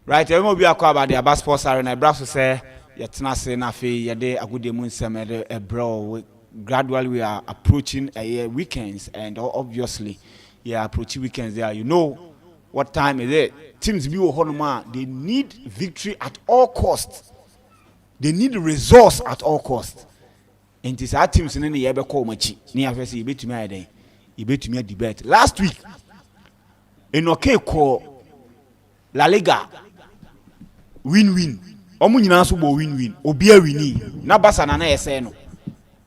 Right, I will be a about the Abbas Sports Arena. I browse say, yet Nasi Nafi, Yade, a good moon summer, a bro. Gradually, we are approaching a weekends, and obviously, approaching weekends there. You know what time is it? Teams be Honoma, they need victory at all costs. They need resource at all costs. And it's our teams in the Ebe Komachi. Near first, you bet to me a day. You bet to me a debate. Last week, in call La Liga. Win-win. Omu nyina so bo win-win. Obia wini. Na basa na ese no.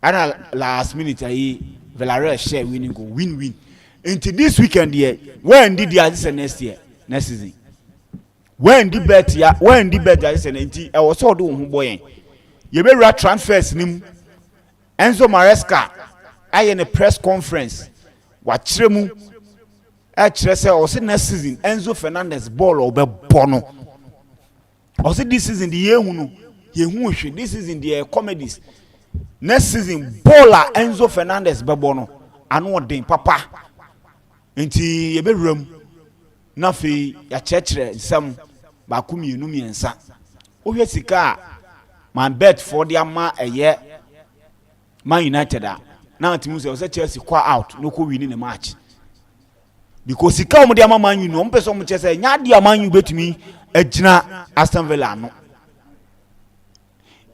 Ana last minute ayi Villarreal share winning go win-win. Into this weekend here, when did the next year, next season? When did bet ya? When did bet this nti? I was so do hu boy. Ye be ra transfers nim. Enzo Maresca aye ne press conference. Wa kire mu. E kire say o se next season Enzo Fernandez ball obe bono. Also, this is in the year this is in the comedies. Next season, Bola Enzo Fernandez Bebono. I know what papa. Inti a bedroom. Nafi ya church some Bakumi Numi and Sa. Oh, yes, my bet for the ama a year. Man United. Now, it means I was a Chelsea quite out. No, winning a match. Because he come with the man you know, person much say, Nadia man you bet me. Ejina Aston Villa no.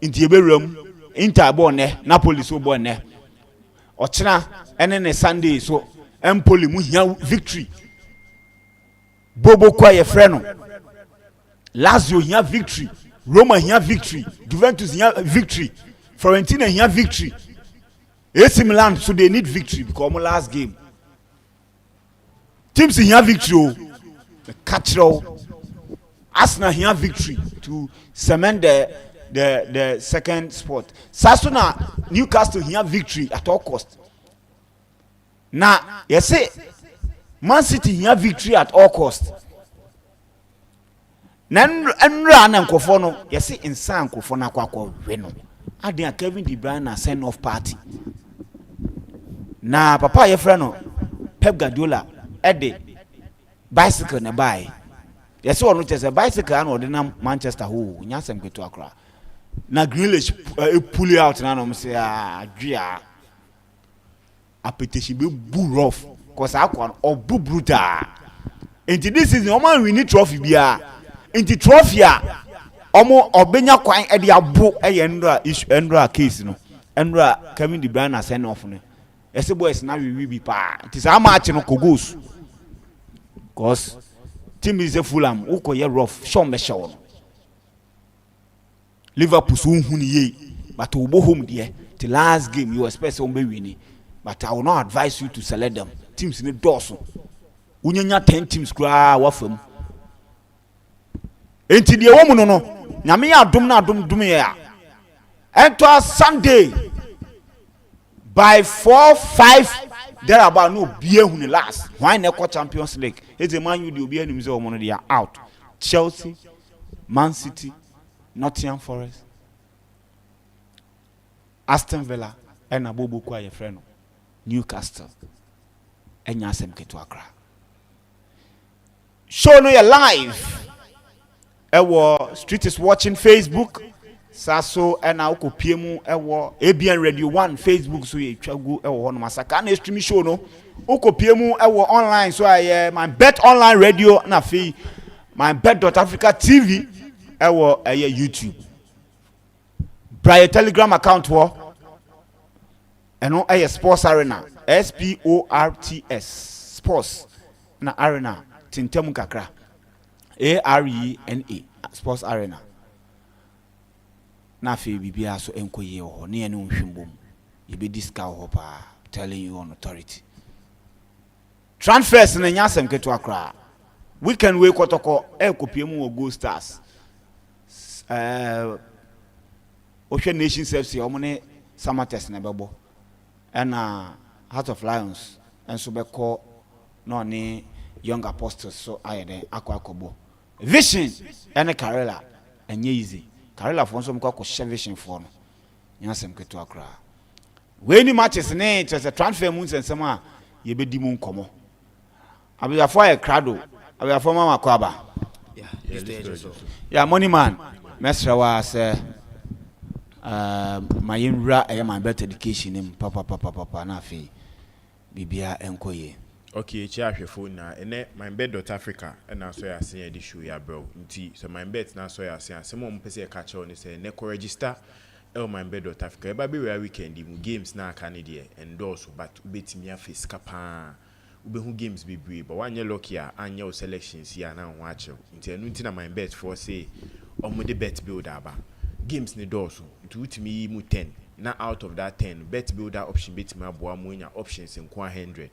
Inti bedroom, Inter born Napoli so born Ochina ene Sunday so Empoli mu hia victory. Bobo kwa ye freno. Lazio hia victory. Roma hia victory. Juventus hia victory. Fiorentina hia victory. AC Milan so they need victory because my last game. Teams hia victory. The catch Arsenal here victory to cement the second spot. Sasuna Newcastle here victory at all cost. Now, you say Man City here victory at all cost. Nandra and Kofono, you see in San Kofona Kwako Reno. I think Kevin De Bruyne send off party. Na Papa your friend Pep Guardiola Eddie bicycle na buy. Yes, one which is a bicycle and ordinary Manchester who Nyasem get to Accra. Na Grealish pull out and I'm say Dria appetition be boo rough cause I can or boo brutal. Into this is normal we need trophy bia. Into trophy omo obenya kwan e dia bo e endra case no. Endra Kevin De Bruyne send off no. Yes boys na we be pa. It is how much no kogos. Cause team is a Fulham, who ye rough, show me show. Liverpool soon ye, but we go home there. The last game you expect some be winning, but I will not advise you to select them. Teams in the dorsal. Unyanya 10 teams cry wafum. Enti the woman no, nyame adum na adum ya. Enter Sunday by 4-5. There about no beer who last. Why never Champions League? It's a man you do be any museum money. They are out. Chelsea, Man City, Nottingham Forest, Aston Villa, and Abubu Kwaye friend, Newcastle, and Yasem Ketu Accra. Show no your live. Our street is watching Facebook. Saso and now Kopiemu ewo ABN Radio 1 Facebook so ye twagu ewo hono masaka na stream show no Kopiemu ewo online so I my bet online radio na fi my bet.Africa TV ewo YouTube Brian Telegram account wo eno Sports Arena SPORTS Sports na Arena Tintemu kakra ARENA Sports Arena na fe bibia so enkoye ho ne ene nhwembom ye be discount ho pa telling you on authority transfers na nyasem keto akra weekend we kotoko ekopiemu Go Stars Ocean Nation FC omone Samates na bebo na Heart of Lions enso beko no ne Young Apostles so ayede akwakobo Vision ene Karela enye easy Karela for some kwa vision for no nyasem keto akra we ni matches ne just a transfer moons and some ye be di mu nkomo abiyafo aye krado abiyafo mama kwaba Yeah, Yeah, Mr. let's do it. Ejoso. Yeah, money man. Mesra was my inra my better education in papa na fi bibia enkoye. Okay, chair phone now. And then MYBET.AFRICA and now so I see the show ya bro. Nti so MYBET now so I see some more person catch on say neko register MYBET.AFRICA. Eba be where weekend mu games na Canada endorse but ubetimi afis kapa. Ubehu games be brave but one year lucky anya selections here na ho achew. Nti enu nti na MYBET for say omo de bet builder aba. Games ne dorso. Nti utimi mu 10. Now out of that 10 bet builder option bet me aboa mo nya options in 100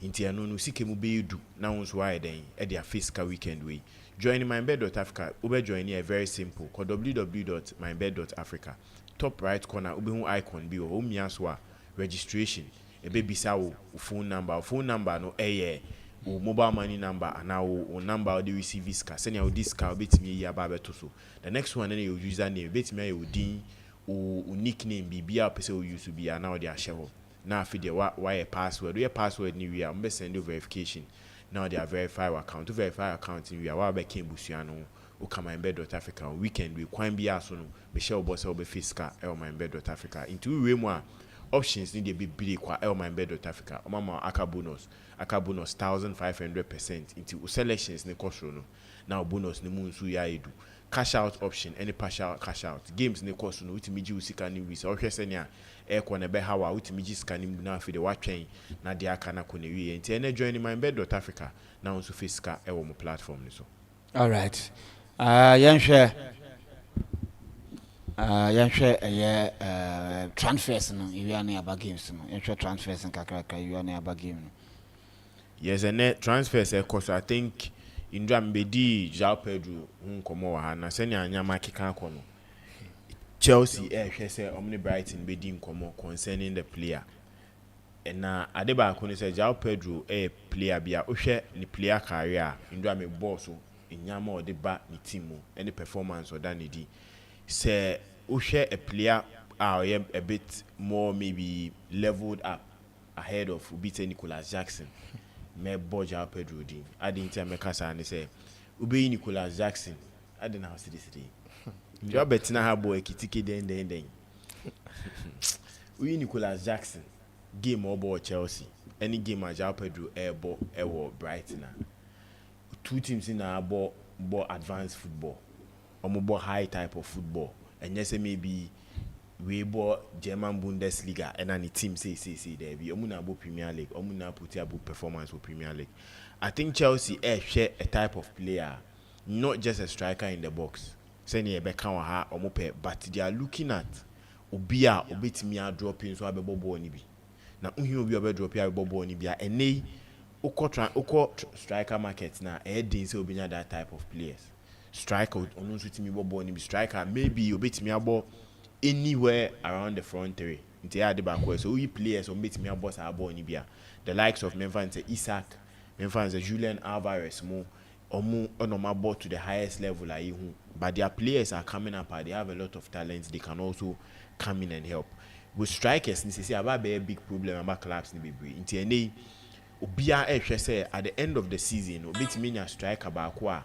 inti anu no sike mu be edu na wonso wa eden e dia fiscal weekend we join MYBET.AFRICA ube join here very simple call www.mybet.africa top right corner ube hu icon bi o omia so a registration e be bisa wo phone number no o mobile money number and o number o the receive scar send your discount betimi yi aba beto so the next one na your username betimi your din o nickname bibia pese o use be na o de ahye ho na afi de why password your password ni we am be send verification now they are verify account to verify account ni we are be ken busua no o come MYBET.AFRICA weekend we kwan bia so no be share boss o be fiscal MYBET.AFRICA into we mu a options ni de be big kwa MYBET.AFRICA o mama aka bonus 1500% into selections ni kosro no now bonus ni mu nso ya edu cash out option any partial cash out games ne course no utimi ji usika ni wi so hwese ne a e na be hawa utimi ji sika ni na afi de watwen na de aka na ko ne wi enti ene join MYBET.AFRICA na onso fisika e wo mo platform ni so. All right. Yanhwe transfers no you na aba games no. Yanhwe transfers nkakaka you na aba game no. Yes, and transfers e course I think Indra mbedi João Pedro nkomo wa ha na senya anyama keka akono Chelsea hwe say omni Brighton bedi nkomo concerning the player na adeba akoni say João Pedro player bia ohwe ni player career Indra me boss enyama o de ba ni team mu any performance or than di say ohwe a player a bit more maybe leveled up ahead of Ubite Nicolas Jackson me João Pedro din adin time me kasa ne say ube Nicolas Jackson adin how see this day you bet na ha boy kitike den we Nicolas Jackson game over Chelsea any game a João Pedro air Brighton two teams in a ball advanced football or high type of football and yes maybe we bought German Bundesliga and any team say there be omuna abo Premier League omuna put abo performance for Premier League. I think Chelsea share a type of player, not just a striker in the box. Saying e beka wa ha omope but they are looking at obia obetimi a drop in so abebo ball ni bi. Na unhi obi obe drop ya abebo ball ni bi a ene ukọ striker market na e dey say obinya that type of players. Striker onu so timi ball ni bi striker maybe obetimi abo anywhere around the front three. Nti ya de back so we players on bet me a boss abo ni bia. The likes of Memphis Isaac, Memphis Julian Alvarez mo omo onoma ball to the highest level like hu. But their players are coming up, they have a lot of talents, they can also come in and help. With strikers, ni say about be a big problem about clubs ni be. Nti ene obia ehwe say at the end of the season obetimi nya striker ba ko a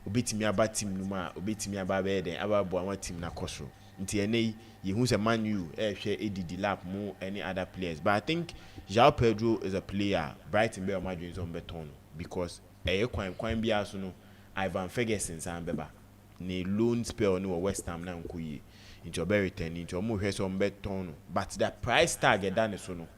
obetimi aba team no ma obetimi aba be den aba bo an team na koso. Nti ene ye hu say Man U hwe edidi lap mo any other players but I think João Pedro is a player Brighton be o madwin so beton because kwan bia so no Ivan Ferguson san beba ne loan spell no West Ham na nkoyi into be return into mo hwe so beton but the price tag e dan so no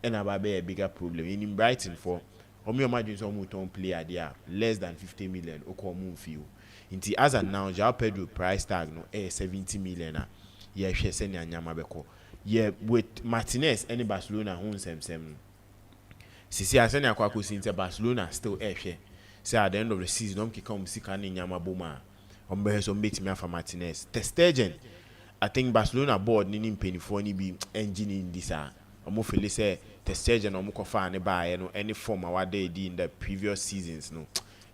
and aba be a bigger problem in Brighton for omo madwin so mo ton player there less than 50 million o ko mo feel. Inti as and now João Pedro price tag no 70 million a ye hwe se nya nyama beko ye with Martinez any Barcelona hu nsem sisi ase nya kwa kosi inte Barcelona still hwe say at the end of the season om kika sika ne nyama boma ombe so metimi afa Martinez Ter I think Barcelona board ni mpenifo ni bi engine in this omo feel say Ter Stegen omo kofa ne ba ye no any form awade di in the previous seasons no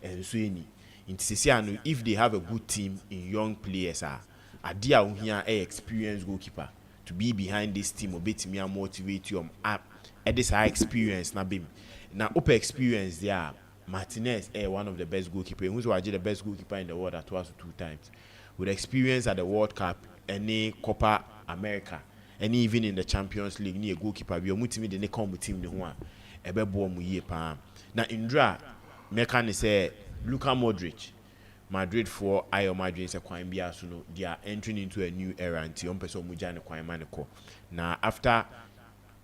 enso eni. If they have a good team in young players, Adia here a experienced goalkeeper to be behind this team, obet me and motivate you at this high experience. Na bim. Now, upper experience there, Martinez, one of the best goalkeepers. Who's the best goalkeeper in the world at twice or 2 times, with experience at the World Cup, any Copa America, and even in the Champions League, near goalkeeper. We are muting the come team the one. Ebe bo mu ye pa. Na Indra, meka say Luka Modric, Madrid for Ayo Madrid se kwan bia so no, they are entering into a new era until on person mu jane kwan man ko. Na after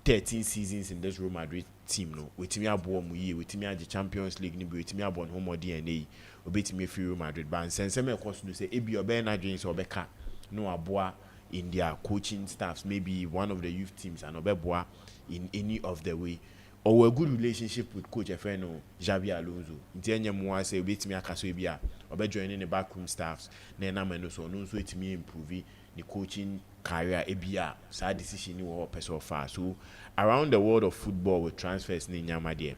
13 seasons in this Real Madrid team no, wetimi abo mu ye, wetimi age Champions League ni bi wetimi abo no mo DNA, obetimi fi Real Madrid ban sense me course no say ebi obe na dwen so obeka no aboa in their coaching staffs, maybe one of the youth teams, and obeboa in any of the way, or a good relationship with coach Efeno Xabi Alonso. Ntienya mo say obetimi akaso ebia obe joining the backroom staffs na na meno so no so etimi improve the coaching career ebia sa decision ni wo person far. So around the world of football with transfers ni nyama there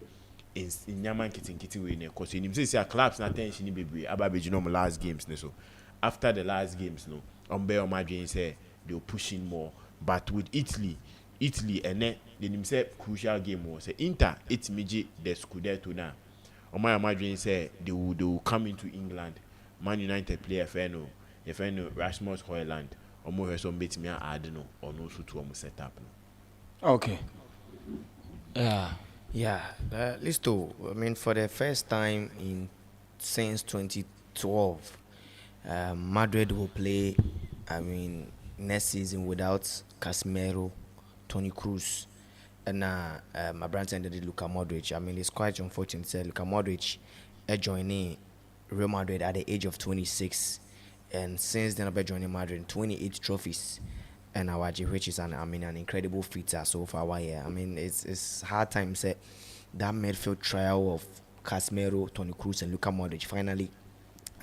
in nyama kiti we ne cause you say clubs na tension ni bebre ababeji no last games ne. So after the last games no Umbe Omadjin say they'll push in more, but with Italy and then they say crucial game was Inter it's Miji the Scudetto now. Omaya Omadjin say they will come into England. Man United play FNO Rasmus Højlund. Omo her some bit me add no or no so to almost set up no. Okay. Yeah. Listo. I mean, for the first time since 2012. Madrid will play, I mean, next season without Casemiro, Toni Kroos, and my brand ended Luka Modric. I mean, it's quite unfortunate that Luka Modric joining Real Madrid at the age of 26, and since then I've joining Madrid 28 trophies, and which is an incredible feat so far. I mean, it's hard time say that midfield trial of Casemiro, Toni Kroos, and Luka Modric finally.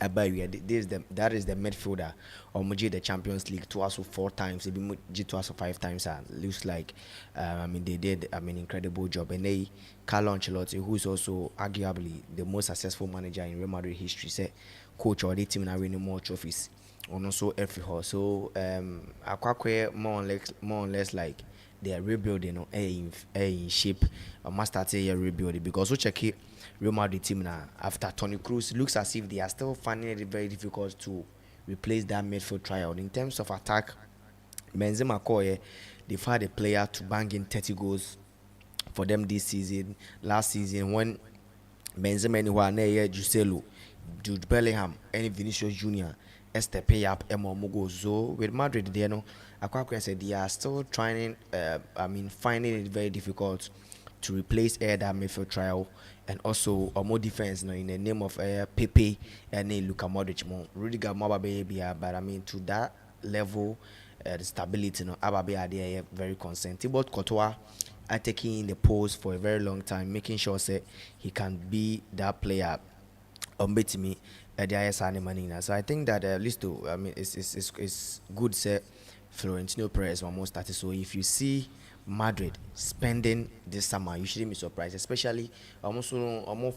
That is the midfielder or Muji the Champions League twice or 4 times, maybe Muji twice or 5 times. Looks like they did incredible job. And they Carlo Ancelotti, who is also arguably the most successful manager in Real Madrid history, said coach or the team now winning more trophies. And also every horse. So Aquaque more or less like they are rebuilding in shape. Must start a rebuilding because we check it. Real Madrid team now after Toni Kroos looks as if they are still finding it very difficult to replace that midfield trial. In terms of attack, Benzema they've had a player to bang in 30 goals for them this season. Last season when Benzema and Juselu, Jude Bellingham, and Vinicius Junior step up Mugo. So with Madrid, they know Aquaque said they are still trying. Finding it very difficult to replace that midfield trial. And also more defense, in the name of Pepe and Luka Modric. Rudiger Mababe, but I mean to that level, the stability, Ababe are there very concerned. Thibaut Courtois are taking the post for a very long time, making sure say he can be that player. Bet me the ISR Manina. So I think that at least it's good. Say Florentino Perez almost started. So if you see Madrid spending this summer, you shouldn't be surprised, especially almost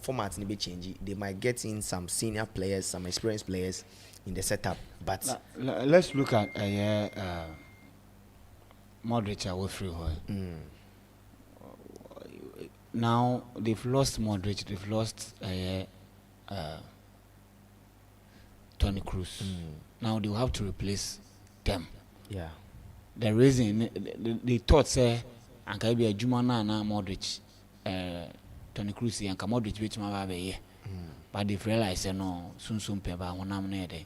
format in be changing. They might get in some senior players, some experienced players in the setup. But let's look at Modric away through her. Now they've lost Modric, they've lost Toni Kroos. Now they will have to replace them. Yeah. The reason they thought say anka be adwuma na Modric Toni Kroos anka Modric betima ba be but they realize no soon peba honam na dey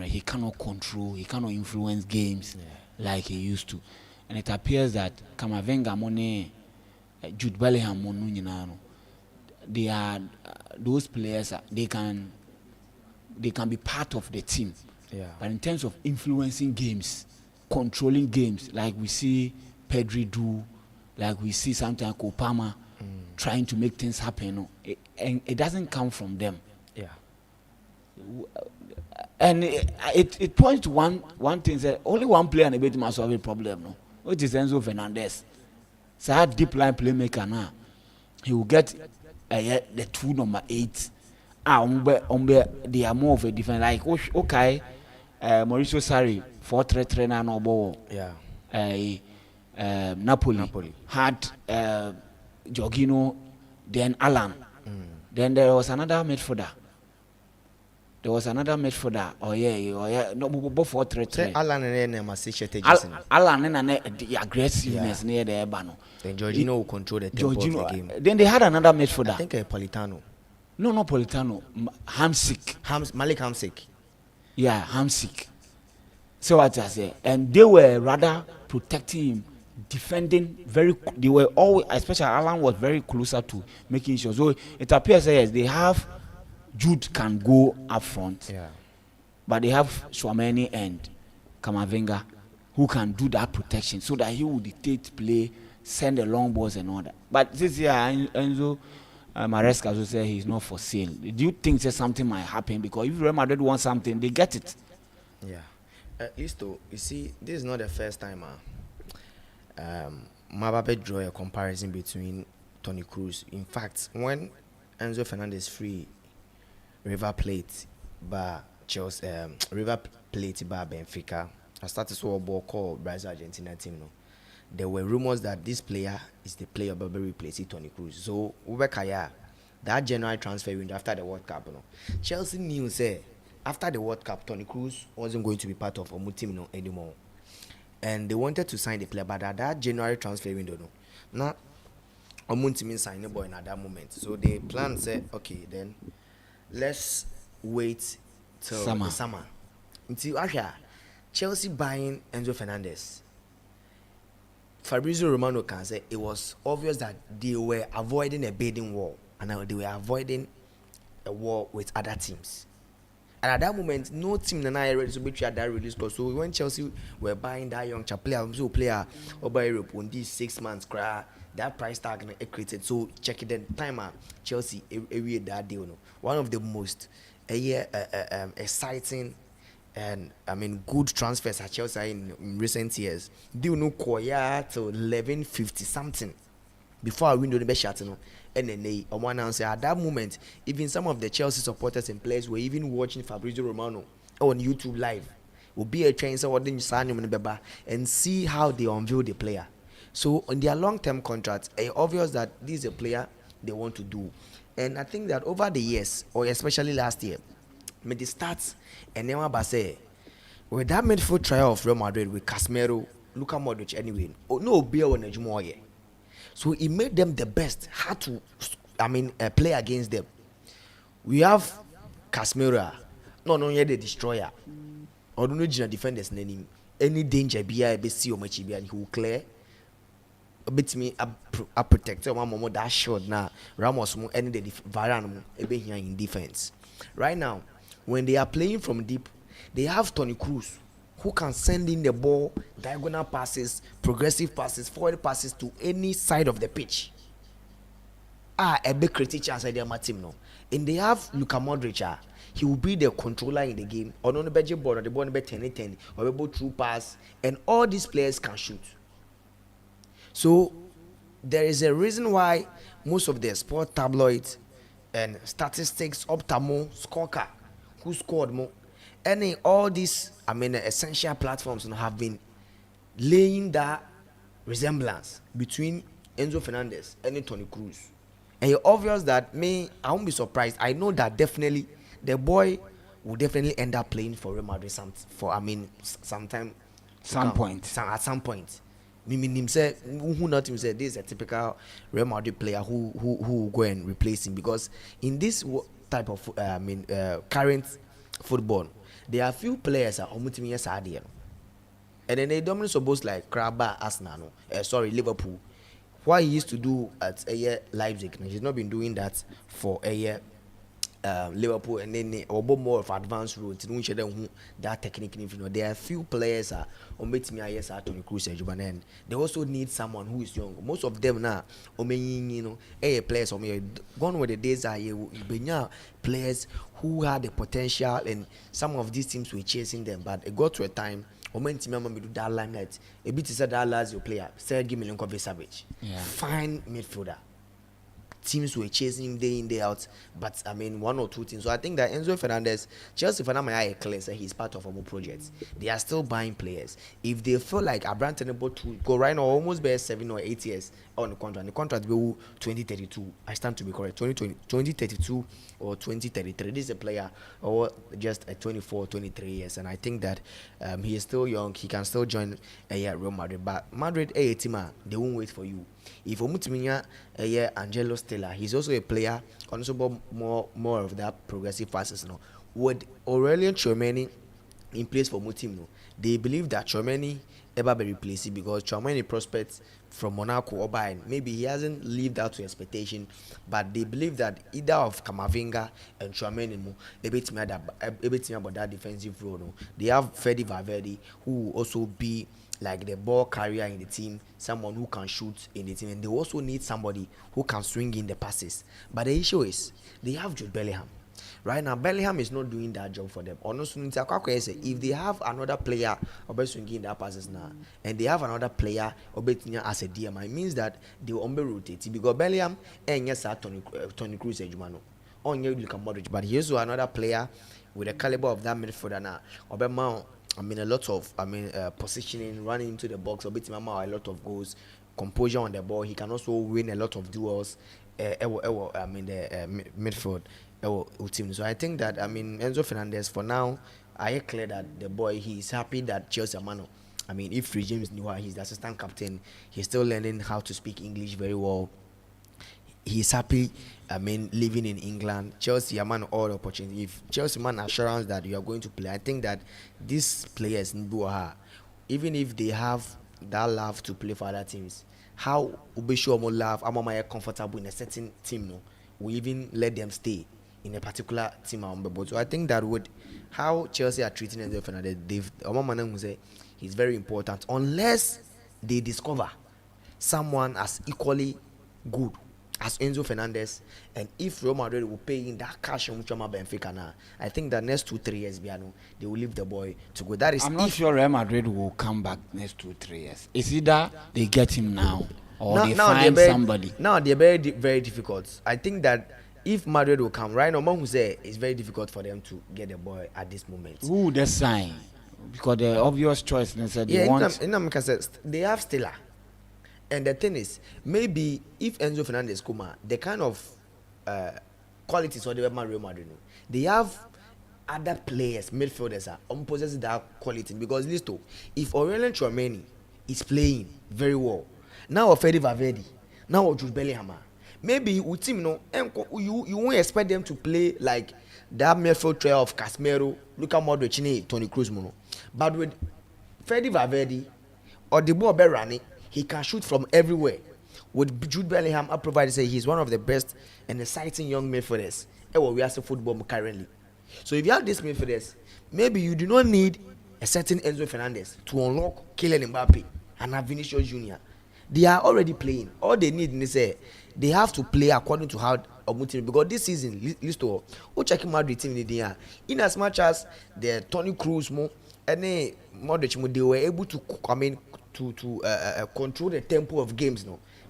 he cannot control, he cannot influence games like he used to, and it appears that Kamavinga money Jude Bellingham monu nyina no they are those players they can be part of the team, but in terms of influencing games, controlling games, like we see Pedri do, like we see sometimes Kopama trying to make things happen, and it doesn't come from them. And it points to one thing, that only one player in a bit must solve a problem, which is Enzo Fernandez. So that deep line playmaker now, he will get the 2 number 8. They are more of a defense, like okay. Mauricio Sarri 4-3-3 na no ball. Napoli had Jorginho, then Alan. Then there was another midfielder. Oh yeah. No, both 4-3-3. Alan and Emma say Alan and the aggressiveness near the Ebano. Then Jorginho will control the tempo of the game. Then they had another midfielder. I think Politano. No, not Politano. Malik Hamsik. Yeah, Hamsik. So what I say, and they were rather protecting him, defending very. They were always, especially Alan was very closer to making sure. So it appears yes, they have Jude can go up front, Yeah. but they have Chouameni and Kamavinga who can do that protection, so that he will dictate play, send the long balls and all that. But this year, Enzo Maresca also said he's not for sale. Do you think that something might happen? Because if Real Madrid wants something, they get it. Yeah. At least though, you see, this is not the first time MYBET draw a comparison between Toni Kroos. In fact, when Enzo Fernandez free River Plate by Chelsea, River Plate by Benfica, I started to a ball called Brazil Argentina team. No, there were rumors that this player is the player that will replace Toni Kroos. So Ubekaya, that January transfer window after the World Cup, Chelsea knew say after the World Cup, Toni Kroos wasn't going to be part of a team anymore, and they wanted to sign the player, but at that January transfer window, now team sign a boy at that moment. So they planned said, okay, then let's wait till the summer. Until Chelsea buying Enzo Fernandez. Fabrizio Romano can say it was obvious that they were avoiding a bidding war, and they were avoiding a war with other teams. And at that moment, no team na ready to betray that release clause. So when Chelsea were buying that young player over Europe on these 6 months, that price tag created. So check it then. Timer Chelsea area that deal. One of the most exciting and good transfers at Chelsea in recent years. Do Koya to 11.50 something before our window the best shot, and then they announced at that moment, even some of the Chelsea supporters and players were even watching Fabrizio Romano on YouTube live. Will be a train so and see how they unveil the player. So on their long-term contracts, it's obvious that this is a player they want to do. And I think that over the years, or especially last year, the stats and Neymar Basse, with that midfield trial of Real Madrid with Casemiro, Luka Modric anyway, no beer on a. So it made them the best. How to, play against them. We have Casemiro, no yet the destroyer. Or don't know defenders name. Any danger be a see or much and he will clear. A bit me a protector one moment that shot now. Ramos mo any the Varane a bit here in defense. Right now, when they are playing from deep, they have Toni Kroos, who can send in the ball, diagonal passes, progressive passes, forward passes to any side of the pitch. A big critic chance idea my team no. And they have Luka Modric. He will be the controller in the game. Or on the budget board, or the ball number 10-10, or able through pass, and all these players can shoot. So there is a reason why most of the sport tabloids and statistics, Optamo, Scorecard, who scored more, and all these essential platforms have been laying that resemblance between Enzo Fernandez and Toni Kroos. And it's obvious that I won't be surprised. I know that definitely the boy will definitely end up playing for Real Madrid at some point. Him say who not him say this is a typical Real Madrid player who will go and replace him, because in this type of current football, there are few players are almost and then they dominate supposed like Krabba, Arsenal, Liverpool. What he used to do at Leipzig, he's not been doing that for a year. Liverpool, and then more of advanced routes. That technique, there are a few players on me Toni Kroos and they also need someone who is young. Most of them now, players gone with the days are players who had the potential, and some of these teams were chasing them, but it got to a time. Do that limelight. A bit is that Lazio player, Sergei Milinkovic-Savic, fine midfielder. teams were chasing him day in, day out. But I mean, one or two teams. So I think that Enzo Fernandez, Chelsea for now, my eye clear, say he's part of our projects. They are still buying players. If they feel like Abraham Tenebo to go right now, almost be 7 or 8 years on the contract will 2032. I stand to be correct, 2032 or 2033. This is a player or just a 24, 23 years, and I think that he is still young. He can still join Real Madrid. But Madrid, team, they won't wait for you. If Omutiminya Angelo Stella, he's also a player, also more of that progressive passes. No, with Aurelien Tchouameni in place for Mutim, no, they believe that Tchouameni ever be replaced because Tchouameni prospects from Monaco or Bayern, maybe he hasn't lived up to expectation, but they believe that either of Kamavinga and Tchouameni everything about that defensive role. No, they have Fede Valverde, who will also be like the ball carrier in the team, someone who can shoot in the team, and they also need somebody who can swing in the passes. But the issue is they have Jude Bellingham. Right now, Bellingham is not doing that job for them. Honestly, if they have another player swinging in their passes now, and they have another player as a DM, it means that they will rotate because Bellingham and yes, Tony Cruz on you look at Modric, but here's another player with the caliber of that midfielder now. A lot of positioning, running into the box, a lot of goals, composure on the ball. He can also win a lot of duels. The midfield. Team. So I think that Enzo Fernandez for now, I clear that the boy he's happy that Chelsea Mano. If James knew he's the assistant captain, he's still learning how to speak English very well. He's happy, living in England. Chelsea man all the opportunity. If Chelsea man assurance that you are going to play, I think that these players in Buaha, even if they have that love to play for other teams, how Ubisho more love, I'm comfortable in a certain team, no, we even let them stay in a particular team on the board. So I think that would how Chelsea are treating Enzo Fernandez, he's very important unless they discover someone as equally good as Enzo Fernandez, and if Real Madrid will pay in that cash on Benfica now, I think that next 2-3 years, they will leave the boy to go. That is, I'm not sure Real Madrid will come back next 2-3 years. It's either they get him now or they find somebody. Now they're very very difficult. I think that if Madrid will come right now, it's very difficult for them to get the boy at this moment. Who would they sign? Because the obvious choice they said they want. They have Stella. And the thing is, maybe if Enzo Fernandez come, the kind of qualities or the Real Madrid, they have other players, midfielders possess that quality. Because listen, if Aurelien Tchouameni is playing very well, now Fede Valverde, now Jude Bellingham, maybe with team you won't expect them to play like that midfield trio of Casemiro, Luka Modric, Tony Cruz, but with Fede Valverde or the ball running, he can shoot from everywhere. With Jude Bellingham, I provide say he's one of the best and exciting young midfielders we are football currently. So if you have these midfielders, maybe you do not need a certain Enzo Fernandez to unlock Kylian Mbappe and have Vinicius Junior. They are already playing. All they need is they have to play according to how Omutim, because this season, listen, who checking Madrid team in as much as the Tony Cruz and Modric, they were able to control the tempo of games.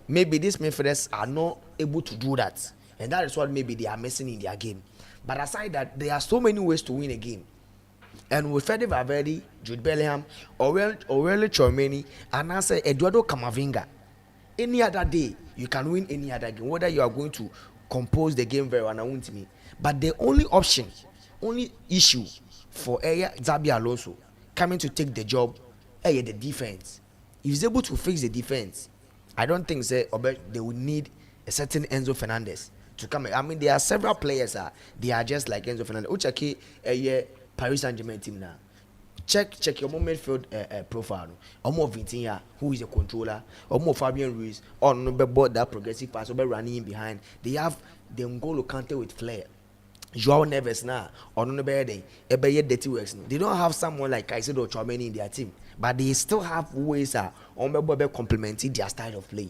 Maybe these midfielders are not able to do that, and that is what maybe they are missing in their game. But aside that, there are so many ways to win a game. And with Fede Valverde, Jude Bellingham, Aurelien Tchouameni, and I say Eduardo Camavinga, any other day you can win any other game, whether you are going to compose the game very well or not. But the only issue for Xabi Alonso coming to take the job, the defense. If he's able to fix the defense, I don't think they will need a certain Enzo Fernandez to come. There are several players. They are just like Enzo Fernandez. Uchaki Paris Saint-Germain team now. Check your midfield profile. Omo Vitinha, who is a controller. Omo Fabian Ruiz, on board that progressive pass, running in behind. They have the N'Golo Kante with flair. Joao Neves now, on the bed, dirty works. They don't have someone like Caicedo or Tchouameni in their team, but they still have ways on complementing their style of play.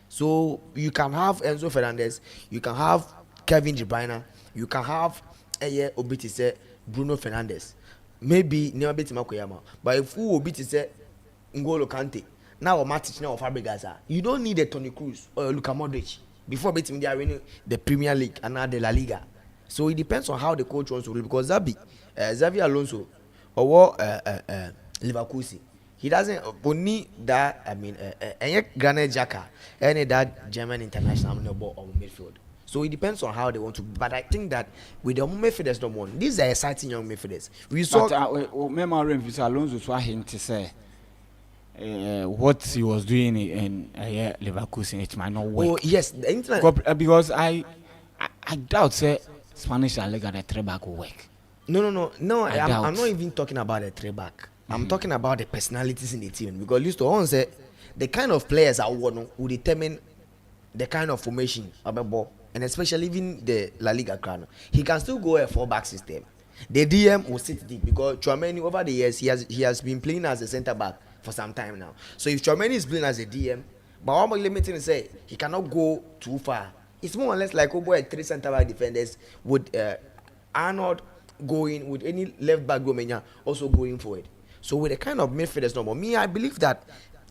So you can have Enzo Fernandez, you can have Kevin De Bruyne, you can have Obitise, Bruno Fernandes, maybe never beat Makoyama. But if who Obitise, N'Golo Kante, now Matic, now Fabregas, you don't need a Toni Kroos or Luka Modric. before beating they are winning the Premier League and now the La Liga. So it depends on how the coach wants to do, because Xavi Alonso or Leverkusen, he doesn't only that. I mean, Granit Xhaka, any that German international ball on midfield. So it depends on how they want to. But I think that with the midfielders no more, these are exciting young midfielders. We saw. But memory Alonso so hint to say what he was doing in Leverkusen, it might not work. Oh yes, the internet. Because I doubt say Spanish La Liga the three back will work. No. I'm not even talking about a three back. I'm talking about the personalities in the team, because used to say the kind of players I want will determine the kind of formation of a ball, and especially even the La Liga crown. He can still go a 4-back system. The DM will sit deep, because Tchouaméni over the years he has been playing as a centre back for some time now. So if Tchouaméni is playing as a DM, but what I'm limiting to say he cannot go too far. It's more or less like a 3 centre back defenders with Arnold going with any left back Gomenya also going forward. So with the kind of midfielders no more, me I believe that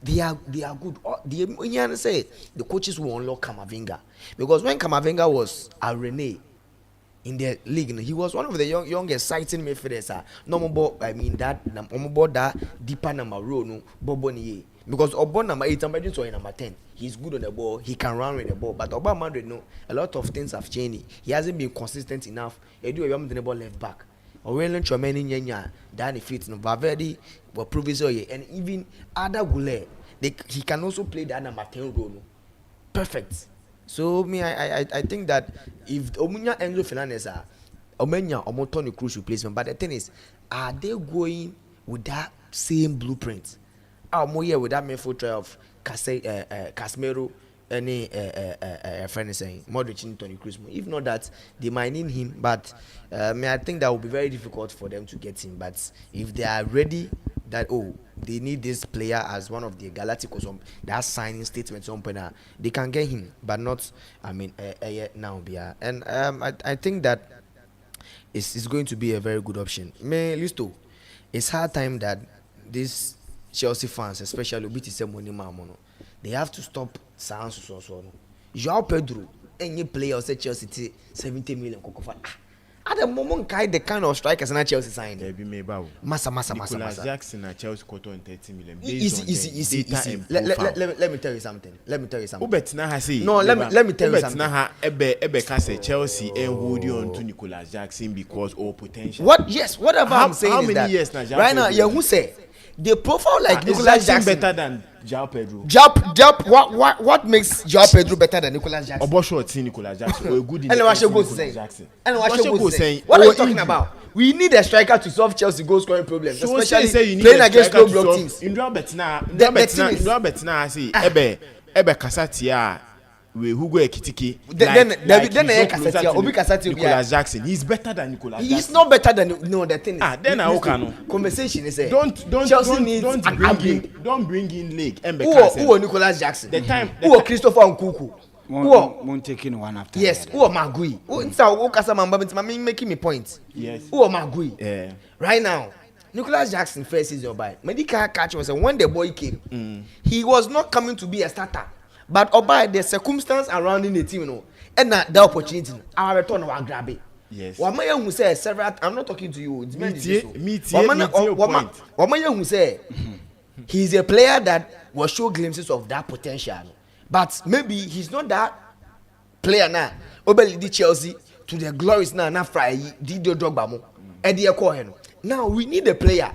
they are good. The coaches will unlock Camavinga, because when Camavinga was a Rene in the league, he was one of the youngest exciting midfielders. No more, I mean that deeper number row no Bobonier, because Obon number 8 and number 10. He's good on the ball. He can run with the ball. But Obama Madrid, no, a lot of things have changed. He hasn't been consistent enough. He do a the ball left back. Aurelien Tchouaméni nyanya Danny Fit no Valverde were provisory, and even Ada Goulet, he can also play that number 10 role. No? Perfect. So me I think that if Omunya Enzo Fernandez are Omenya or Toni Kroos replacement, but the thing is, are they going with that same blueprint? Are more here with that midfield trio of Casemiro, any friend is saying Modric and Toni Kroos? If not that, they might need him, but I think that will be very difficult for them to get him. But if they are ready, that they need this player as one of the Galacticos, that signing statement they can get him, but not now. And I think that it's going to be a very good option. Listo, it's hard time that this Chelsea fans, especially they have to stop sounds so. João Pedro, any player say Chelsea 70 million. At the moment, the kind of strikers na Chelsea signed. Massa. Nicolas Jackson na Chelsea quote on 30 million. Easy. Let me tell you something. Ubet na ha say. No, let me tell you something. Na ha ebe ka say Chelsea hold on to Nicolas Jackson because of potential. Whatever I'm saying how is many that years na right now, who say the profile like Nicolas Jackson better than João Pedro. What makes João Pedro better than Nicolas Jackson? Obo see Nicolas Jackson. Or good in and what go saying? What are you talking about? We need a striker to solve Chelsea goal scoring problems, so especially playing against low block teams. In Robertina say ebe kasatia we who go ekitiki. Then kasatia obi kasatia Nicolas Jackson. He's better than Nicolas Jackson. He's not better than the thing is. Then I okay. Conversation is don't bring in leg. Who Nicolas Jackson? The time who Christopher Nkunku? Who taking one after? Yes. Who Magui? Who Kasa Mamba? Making me point. Yes. Who Magui? Yeah. Right now, Nicolas Jackson first season by medical catch was when the boy came. He was not coming to be a starter. But by the circumstance around in the team, and the opportunity, our return will grab it. Yes. Wamaya who say several. I'm not talking to you. It's me. Wamaya who say he's a player that will show glimpses of that potential, but maybe he's not that player now. Obeli di Chelsea to the glories now. Na Friday did the Drogba mo. Eddie Cohen. Now we need a player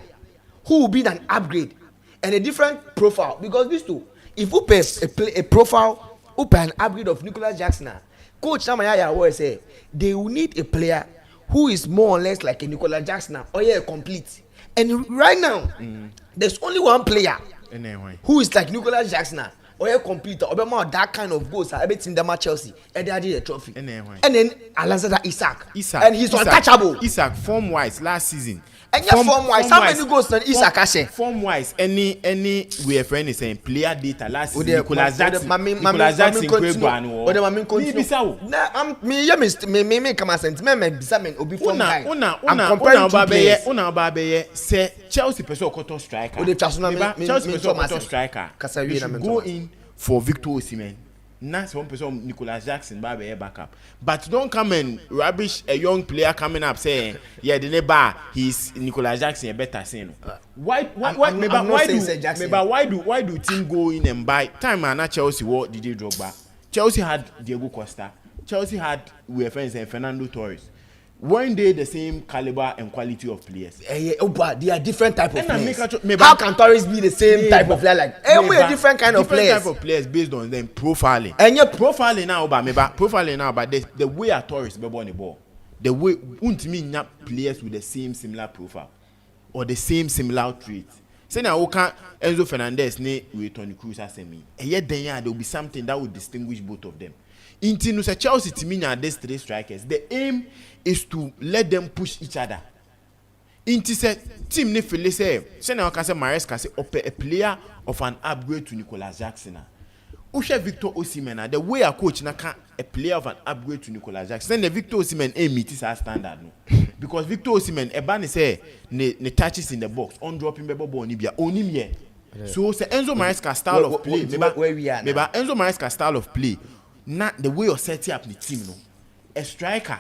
who will be an upgrade and a different profile, because these two. If you pay a profile, you pay an upgrade of Nicolas Jackson, Coach Samayaya always say they will need a player who is more or less like a Nicolas Jackson or complete. And right now, there's only one player who is like Nicolas Jackson or complete or that kind of goals. I bet in the match Chelsea and they did a trophy. And then Alexander Isak, and he's untouchable. Isak form wise last season. And your form wise, how many goals did Isak Ashe? Form wise, any we a friend is saying player data last season. Nicolas Jackson Kwegwano. Or the Mamin continue. Nah, me come as sentiment. Me bisamen obi form guy. I'm comparing two players. Una Babeye say Chelsea person koto striker. Chelsea person koto striker. Go in for Victor Osimhen. That's one person Nicolas Jackson by backup. But don't come and rubbish a young player coming up saying, yeah, the neighbor he's Nicolas Jackson a better saying. Why do team go in and buy time and Chelsea what did they drop back? Chelsea had Diego Costa. Chelsea had friends and Fernando Torres. Weren't they the same caliber and quality of players? But they are different type of players. How can Torres be the same type of player? Like we are different kind of players. Different type of players based on them profiling. And you're profiling now, but the way a Torres be on the ball, the way not players with the same similar profile or the same similar traits. Say now can Enzo Fernandez with Toni Kroos as me. And yet there will be something that would distinguish both of them. Into Chelsea team and these three strikers, the aim is to let them push each other. Into team ne feel say now can say Maresca say a player of an upgrade to Nicolas Jackson. Ushe Victor Osimhen, the way a coach na can a player of an upgrade to Nicolas Jackson. Then the Victor Osimhen aim meet is our standard no. Because Victor Osimhen e ban say ne touches in the box, on dropping bebo ball ni bia onim ye. So say Enzo Maresca style of play, where we are now. Enzo Maresca style of play. Not the way of setting up the team, no. A striker,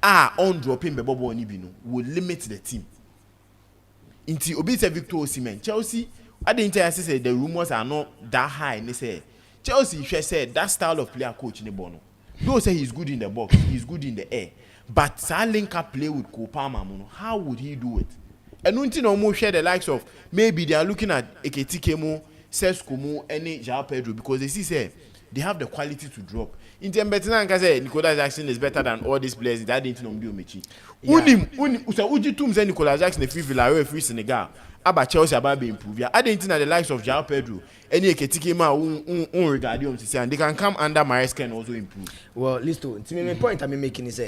on dropping the ball no, will limit the team. Until Obita Victor Osimhen, Chelsea, I didn't say the rumors are not that high. And they say Chelsea said that style of player coach in the bono. Those say he's good in the box, he's good in the air. But Salinka play with Kopama, how would he do it? And until almost share the likes of maybe they are looking at Eketikemo, Seskomo, any João Pedro because they see they have the quality to drop. In terms of Nicolas Jackson is better than all these players. That didn't know Mechi. Uji Tums and Nicolas Jackson, free Villarreal, free Senegal. About Chelsea, about being improved. I didn't know the likes of João Pedro. Any Ketikema, regarding to say, and they can come under Maresca and also improve. Well, listen. To me, my point I'm making is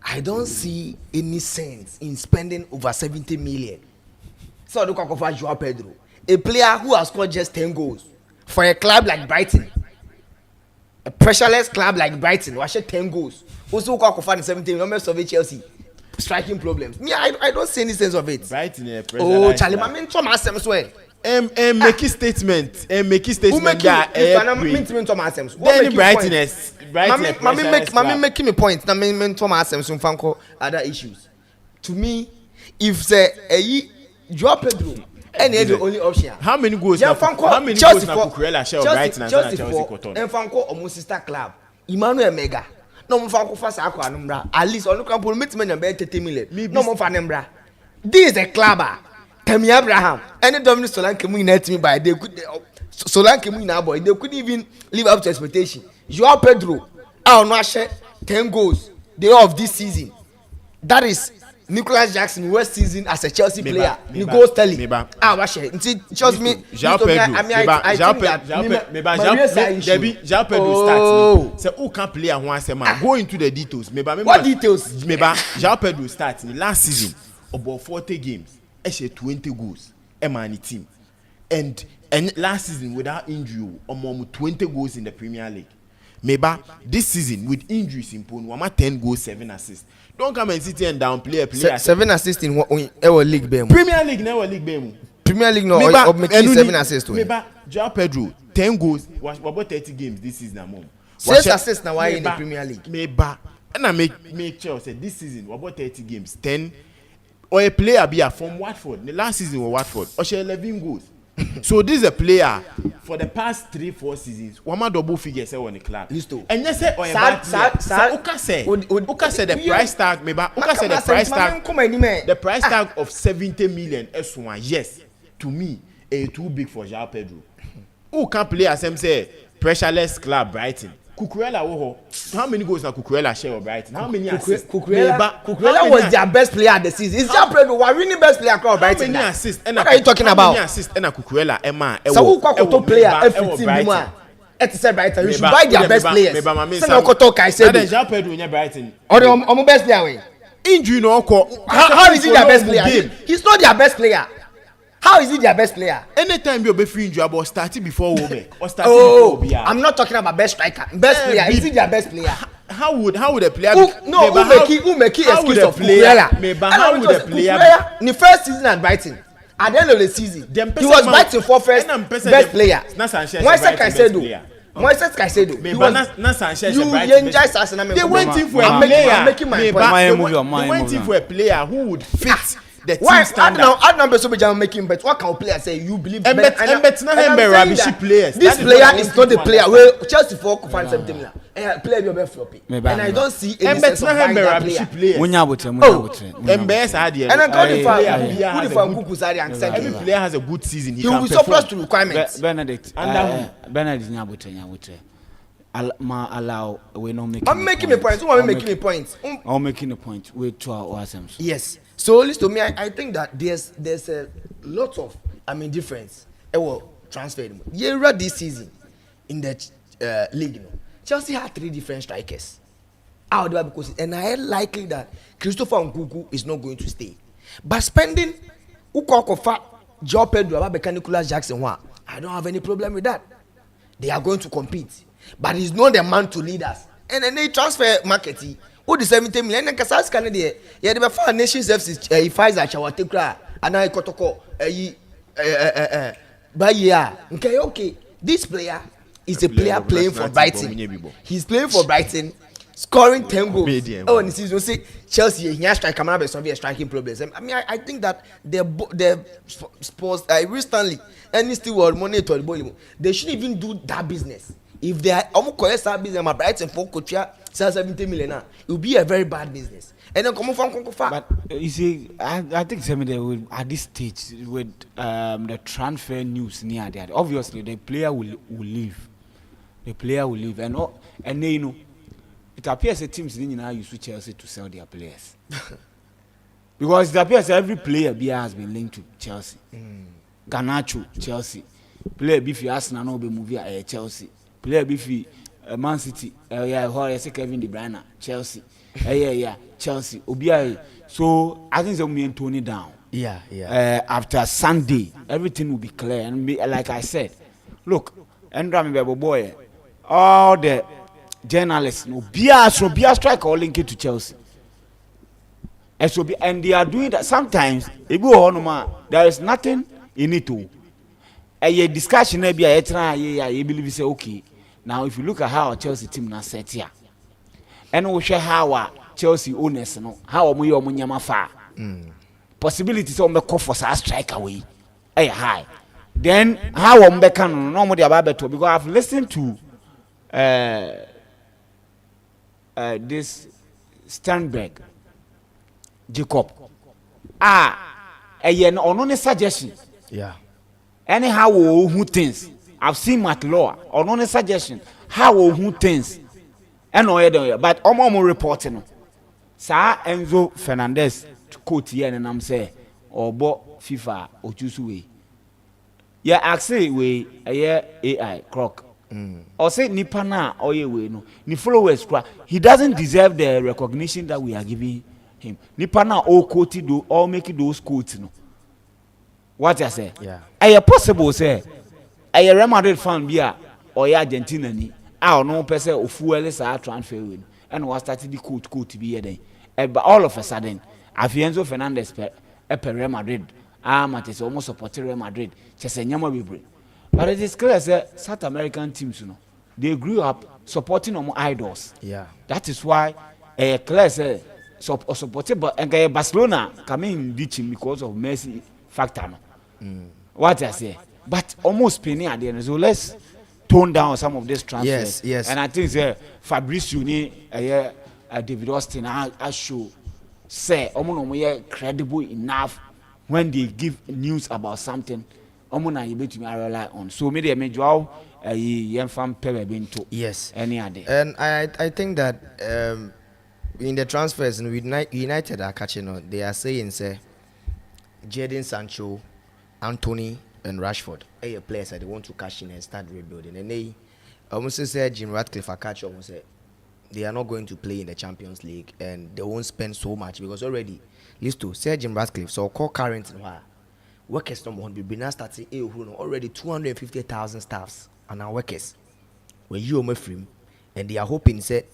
I don't see any sense in spending over 70 million. So look at João Pedro, a player who has scored just 10 goals for a club like Brighton. A pressureless club like Brighton, was 10 goals. Also, Kwakofan 17 numbers of Chelsea. Striking problems. Me, I don't see any sense of it. Brighton, Charlie, I mean, Thomas Semswell. Make a statement. Make a statement. Then Brighton making me point. I mean, Thomas Semswell Fanko other issues. To me, if say João Pedro. And the only option. How many goals? How many goals na Cucurella share Brighton and Chelsea Cotton? And Fanko almost sister club. Emmanuel Mega. No more Fanko fast aqua. At least on the camp will meet me and bet 30 million. No more Fanembra. This is a clubber. Tammy Abraham. Any Dominic Solan came in at me by they could Solan came in now, boy. They couldn't even live up to expectation. João Pedro. Our Nashe 10 goals. They of this season. That is Nicolas Jackson West season as a Chelsea player. You go telling. Watch it. Trust me. João Pedro starts. So who can play once a man? Go into the details. What details? João Pedro starts in last season about 40 games. Actually 20 goals. Emani team. And last season without injury, almost 20 goals in the Premier League. Maybe this season with injuries in Pone, 10 goals, 7 assists. Don't come and sit here and downplay a player. 7 assists in our league bemu. Premier League never league bemu. Premier League no or make 7 assists to him. João Pedro 10 goals. What about 30 games this season among? 6 assists now why in the Premier League. Maybe and I make sure say this season what about 30 games 10 or a player be from Watford. The last season was Watford. Or she 11 goals. So this is a player for the past 3-4 seasons. One double figures on the club. And you say, Uka said the price tag, maybe Uka said the price tag of 70 million S1. Yes, to me, too big for João Pedro. Who can play as him say pressureless club Brighton? Cucurella, how many goals na Cucurella share of Brighton? How many assists? Cucurella was their best player of the season. It's João Pedro was winning best player across Brighton. How many assists? What are you talking about? How many assists? And Cucurella, Emma. So who got player every team? It's a Brighton. You should buy their best players. Send Okoto Kaisedo. That is João Pedro in Brighton. Or the best player. Injury no occur. How is he their best player? He's not their best player. How is he their best player? Anytime you be free injury about starting before Obe or starting before Obe. I'm not talking about best striker. Best player. Is he their best player? How would a player who make excuse of Cucurella? How would a player in the first season at Brighton? At the end of the season, he was Brighton for first best player. When second said Moises Caicedo. Sanchez. You enjoy Arsenal. They went in for a player. I'm making my point. They went in for a player who would fit the team standard. I don't know so making bet. What can a player say you believe? This player is not the player where Chelsea for find something like. Player be over floppy. And I don't see any sense of buying that player. MBS had and I got the fan Kuku Sari and send every player has a good season. He will surplus to requirements. Benedict Nyabote. Allow we not making. I'm making a point. Who are making a point? I'm making a point. Wait to our Oasems. Yes. So listen to me. I think that there's a lot of difference. Transfer. Yeah, this season in the league, Chelsea had 3 different strikers. Out there because and I am likely that Christopher Nkunku is not going to stay. But spending Ukokofa, Joe Pedro, Ababeka Nicolas Jackson, I don't have any problem with that. They are going to compete. But he's not the man to lead us. And then they transfer marketing. Who the 70 million? And Casas Canada, yeah, the Bafar Nations FC, Pfizer, Chawatekra, and I Kotoko, okay. This player is a player playing for Brighton. He's playing for Brighton, scoring 10 goals. Oh, and this is Chelsea. He has strike. Camera based on striking problems. I mean, I think that the sports, recently, and still world money to the ball. They shouldn't even do that business. If they are almost collect that business, my Brighton for coach, 70 million, it will be a very bad business. And then come from But you see, I think some at this stage with the transfer news near there, obviously the player will leave. The player will leave, and then it appears the teams now use Chelsea to sell their players because it appears every player has been linked to Chelsea. Garnacho, Chelsea. Player Biffy Arsenal no be movie Chelsea. Player Biffy Man City. Kevin De Bruyne, Chelsea. Chelsea. So I think they will tone it down. After Sunday, everything will be clear, and like I said, look, Andra boy. All the journalists no be strike or link it to Chelsea. And they are doing that sometimes. There is nothing in it too. A discussion maybe you believe say okay. Now if you look at how our Chelsea team now set here, and we share how our Chelsea owners how we are far. Possibilities on the call for strike away. High. Then how we can normally about because I've listened to this Sternberg Jacob on suggestion anyhow who things I've seen Matt Law on a suggestion how who things and but reporting Sir Enzo Fernandez to quote here and I'm say or bought FIFA or choose way actually we AI croc or say Nipana or we no ni followers he doesn't deserve the recognition that we are giving him. Nipana all quoted do all making those quotes no. What I say? Are possible say a Real Madrid fan be or Argentina ni no person of fuel are transfer win and was started the quote to be then. But all of a sudden Afienzo Fernandez per Real Madrid Matis almost supported Real Madrid just a nyama be. But it is clear that South American teams, they grew up supporting them idols. That is why a class supported but Barcelona coming in ditching because of Messi factor. What I say, but almost penny at the end. So let's tone down some of these transfers. Yes. And I think Fabrizio David Austin I show say credible enough when they give news about something. Rely on. So maybe a major yes. Any other. And I think that in the transfers United are catching on. They are saying say Jadon Sancho, Anthony and Rashford are players that they want to cash in and start rebuilding. And they almost say Jim Ratcliffe are catch almost say they are not going to play in the Champions League and they won't spend so much because already used to say Jim Ratcliffe so call current workers number 100 be now starting already 250,000 staffs and our workers when you are free and they are hoping say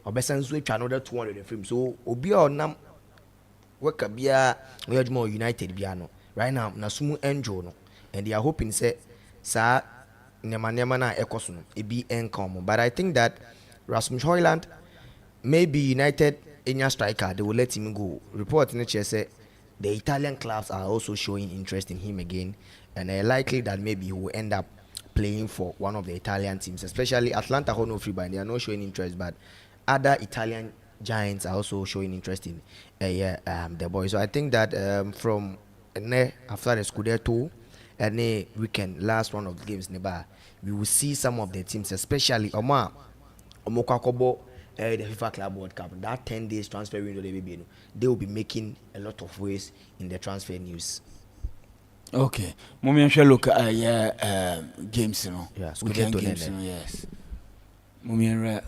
obesan switch another 200 free so obi or nam worker bia we more United bia no right now na sumu enjo no and they are hoping say sir nema na ɛkɔ no ebi ɛnka but I think that Rasmus Højlund, maybe United any striker they will let him go. Report in the chair say the Italian clubs are also showing interest in him again, and likely that maybe he will end up playing for one of the Italian teams, especially Atlanta. No free by they are not showing interest, but other Italian giants are also showing interest in the boy. So I think that from after the Scudetto and weekend last one of the games we will see some of the teams, especially Omar Omokakobo, the FIFA Club World Cup, that 10 days transfer window they will be making a lot of waves in the transfer news. Okay, Mummy shall look games, you know. Yes, weekend games, you know, yes. Mummy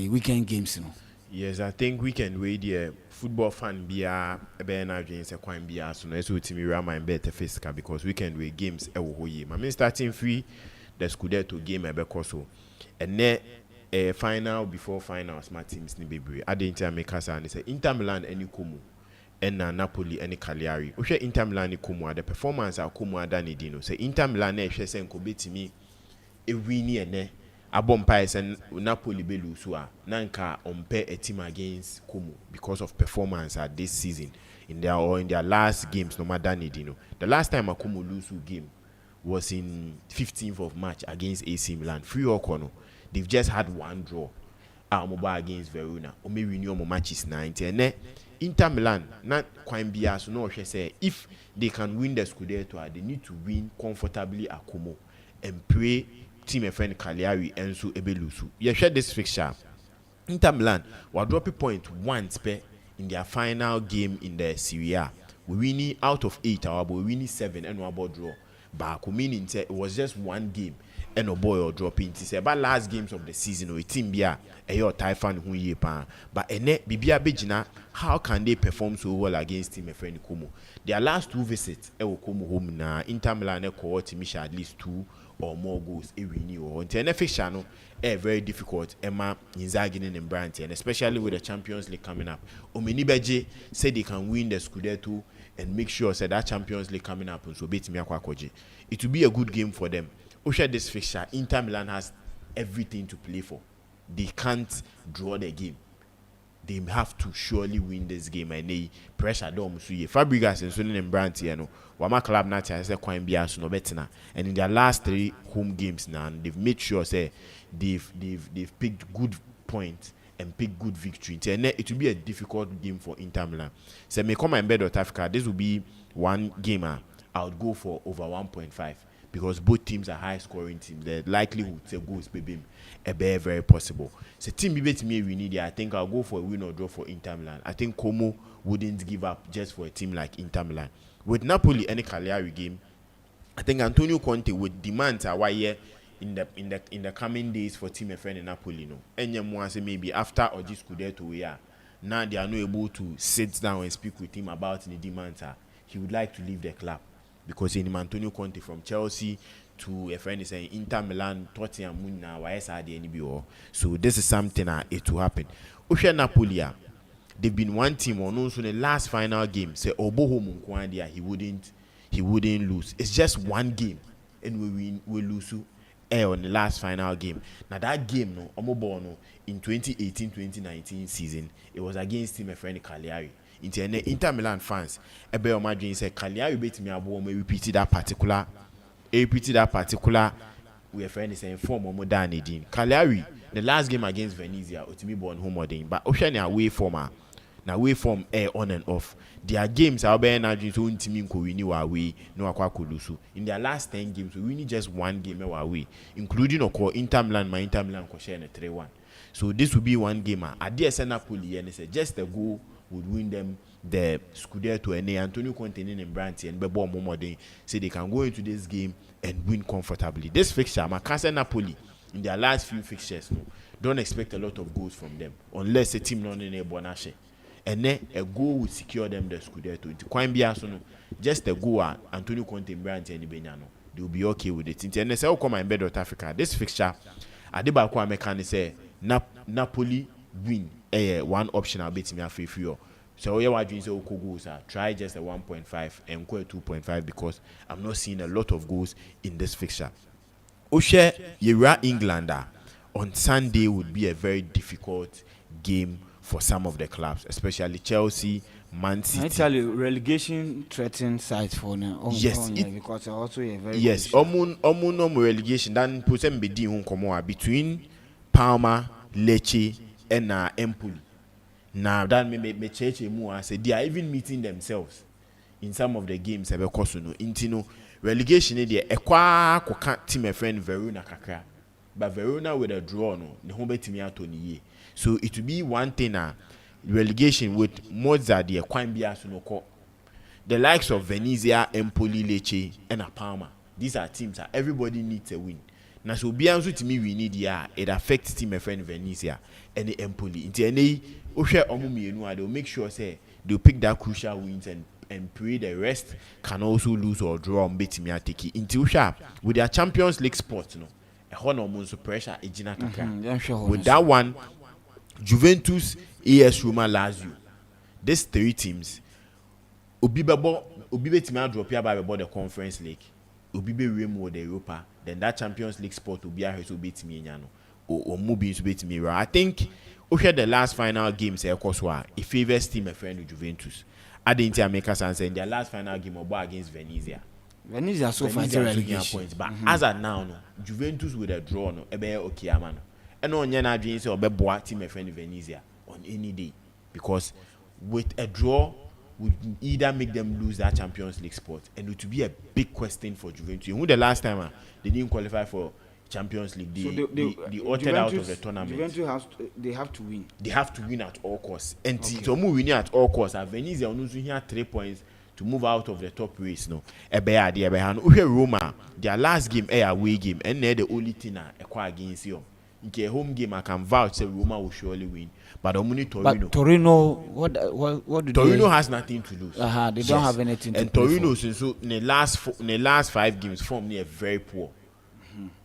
weekend games, you know. Yes, I think weekend wait the football fan be a better against a quite be as soon as we team MYBET.AFRICA because weekend we games ye. My main starting free the Scudetto game so and then a final before final smart teams ni baby. I didn't make us and say Inter Milan any Como and Napoli any Cagliari. We Inter Milan Como the performance are Como Dani Dino. Say Inter Milan e say ko betimi e wini ene abompa and Napoli belu so nanka ompe a team against Como because of performance at this season in their last games no matter Dino. The last time a Como lose game was in 15th of March against AC Milan. Free or corner. They've just had one draw. Mobile against Verona. Or maybe new matches 90. And Inter Milan, not quite be as no say if they can win the Scudetto, they need to win comfortably at Como and pray team a friend Cagliari and so Ebelusu. You share this fixture. Inter Milan will drop a point once per in their final game in the Serie A. We winning out of 8, our boy winning 7 and one ball draw. But meaning it was just one game and a boy or drop in. It's about last games of the season or a team be a your Typhoon who ye pan. But Bibia Bejina, how can they perform so well against team a friend Como? Their last 2 visits, Como home na Inter Milan court Misha at least 2 or more goals a renew or NFA channel very difficult Emma Inzaghi and Brandt, and especially with the Champions League coming up. Omenibeje said they can win the Scudetto and make sure that Champions League coming up and so beat me akwakoji. It will be a good game for them. Osha this fixture, Inter Milan has everything to play for. They can't draw the game. They have to surely win this game and they pressure them. So Fabregas and Sonnen and Brandt, you know, Wama club not as a coin be as no better. And in their last 3 home games now, they've made sure say they've picked good points and pick good victory. And it will be a difficult game for Inter Milan. So me come MYBET.AFRICA, this will be one game I would go for over 1.5 because both teams are high scoring teams. The likelihood to goals baby very possible. So team be bet me we need it. I think I'll go for a win or draw for Inter Milan. I think Como wouldn't give up just for a team like Inter Milan. With Napoli any Cagliari game, I think Antonio Conte would demand why here in the coming days for team friend in Napoli, no. And say maybe after or this Scudetto we are now they are not able to sit down and speak with him about the demands. He would like to leave the club because in Antonio Conte from Chelsea to a friend is saying Inter Milan, Tottenham, now NBO. So this is something it will happen. Usha Napoli, they've been one team on also the last final game. Say Oboho Munkwandia, he wouldn't lose. It's just one game and we lose on the last final game. Now that game no Omobono in 2018-2019 season, it was against him a friend Cagliari. Inter Milan fans, Ebe Omadrin said Cagliari beat me abo me repeat that particular we a friend is saying form Omodani Din. Cagliari, the last game against Venezia, Otimi born home odin, but Oceania away former. Now we form air on and off. Their games are being Argentine so Intimi ko win away no akwa kulusu. In their last 10 games, we win just one game away, including Inter Milan ko share 3-1. So this will be one game. At the Napoli and say just a goal would win them the Scudetto and Antonio Conte and Brandt and Bebo Momodin say they can go into this game and win comfortably. This fixture, Macasa Napoli in their last few fixtures, no, don't expect a lot of goals from them unless a team not in a bonashe. And then a goal would secure them the Scudetto. Just a goal Antonio Conte and Brandt and Benyano. They will be okay with it. And they say, come MYBET.AFRICA. This fixture, Adebakwa Mekane say Napoli win. One option I'll bet me a free. So yeah, what you say goals try just a 1.5 and go a 2.5 because I'm not seeing a lot of goals in this fixture. Oshe Yera Englander on Sunday would be a very difficult game for some of the clubs, especially Chelsea, Man City. I tell you, relegation threatened sides for now. Yes, because also a very yes. crucial. No relegation. Then Pusem Bedi Hunkomoa between Parma, Lecce, and Empoli. Now that me church emu say they are even meeting themselves in some of the games. Ebe kosuno intino relegation there. Ekwa koka team a friend Verona kakra, but Verona with a draw no ne ho betimi atoni. So it will be one thing relegation with Mozart the Kwan Biasuno. The likes of Venezia, Empoli, Lecce, and Parma. These are teams that everybody needs a win. Now, so Bianzu to me, we need it affects team a friend Venezia and the Empoli. Into any Osha Omumi, they'll make sure say they'll pick that crucial wins and pray the rest can also lose or draw on Betimia Tiki. Into Osha with their Champions League sports, no, a honor monso pressure, a Gina with that one, Juventus, AS Roma, Lazio. These three teams. Obibe team drop here by the Conference League. Obibe remo the Europa. Then that Champions League spot will be a to beat me or moving to beat me. I think okay the last final games it favors team a friend with Juventus. I didn't make us answer in their last final game against Venezia. Venezia so far relegation points, but as of now, no, Juventus with a draw no ebe okay man. And on yana dreams or be boa team a friend Venezia on any day because with a draw would either make them lose that Champions League spot, and it would be a big question for Juventus. Who the last time they didn't qualify for Champions League, they opted out of the tournament. Juventus they have to win. They have to win at all costs, and to move winning at all costs. Venezia only here 3 points to move out of the top race. No, Roma, their last game, away game, and they're the only thing against you. In a home game, I can vouch say Roma will surely win. But only Torino. But Torino, what do Torino has nothing to lose. They don't have anything to and Torino, so in the last 5 games, form near very poor.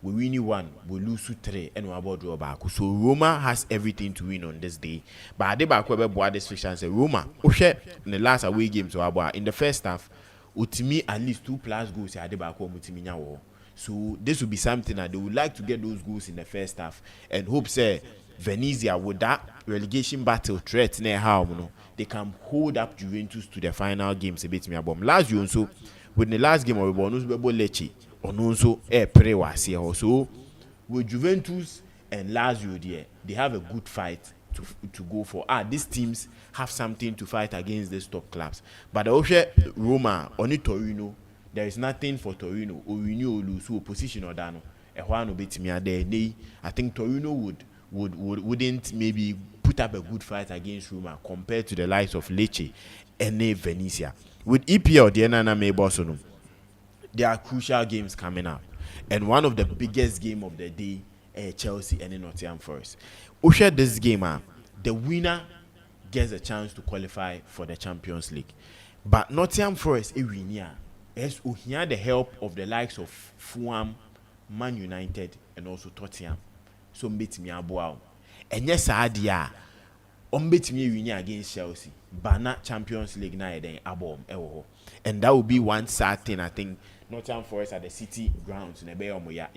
We win 1, we lose 3, and we about draw back. So Roma has everything to win on this day. But I did back where boy this fiction and say Roma. In the last away games, in the first half, Utimi at least 2+ goals. I did back home Utimi. So this will be something that they would like to get those goals in the first half and hope say Venezia with that relegation battle threat near how they can hold up Juventus to the final games a bit me abom. Lazio also with the last game of Lecce or also pre was here also with Juventus and Lazio there they have a good fight to go for. These teams have something to fight against these top clubs. But also Roma only Torino. There is nothing for Torino or renew or lose or position or dano. I think Torino wouldn't maybe put up a good fight against Roma compared to the likes of Lecce and Venezia. With EPL, the Enana Mebosono, there are crucial games coming up. And one of the biggest game of the day, Chelsea and Nottingham Forest. Usher this game, the winner gets a chance to qualify for the Champions League. But Nottingham Forest, yes, we hear the help of the likes of Fulham, Man United, and also Tottenham. So mbet me aboa. And yes, idea. Mbet me win against Chelsea, but not Champions League na then abom ewo. And that will be one sad thing. I think Nottingham Forest at the City grounds in the Moya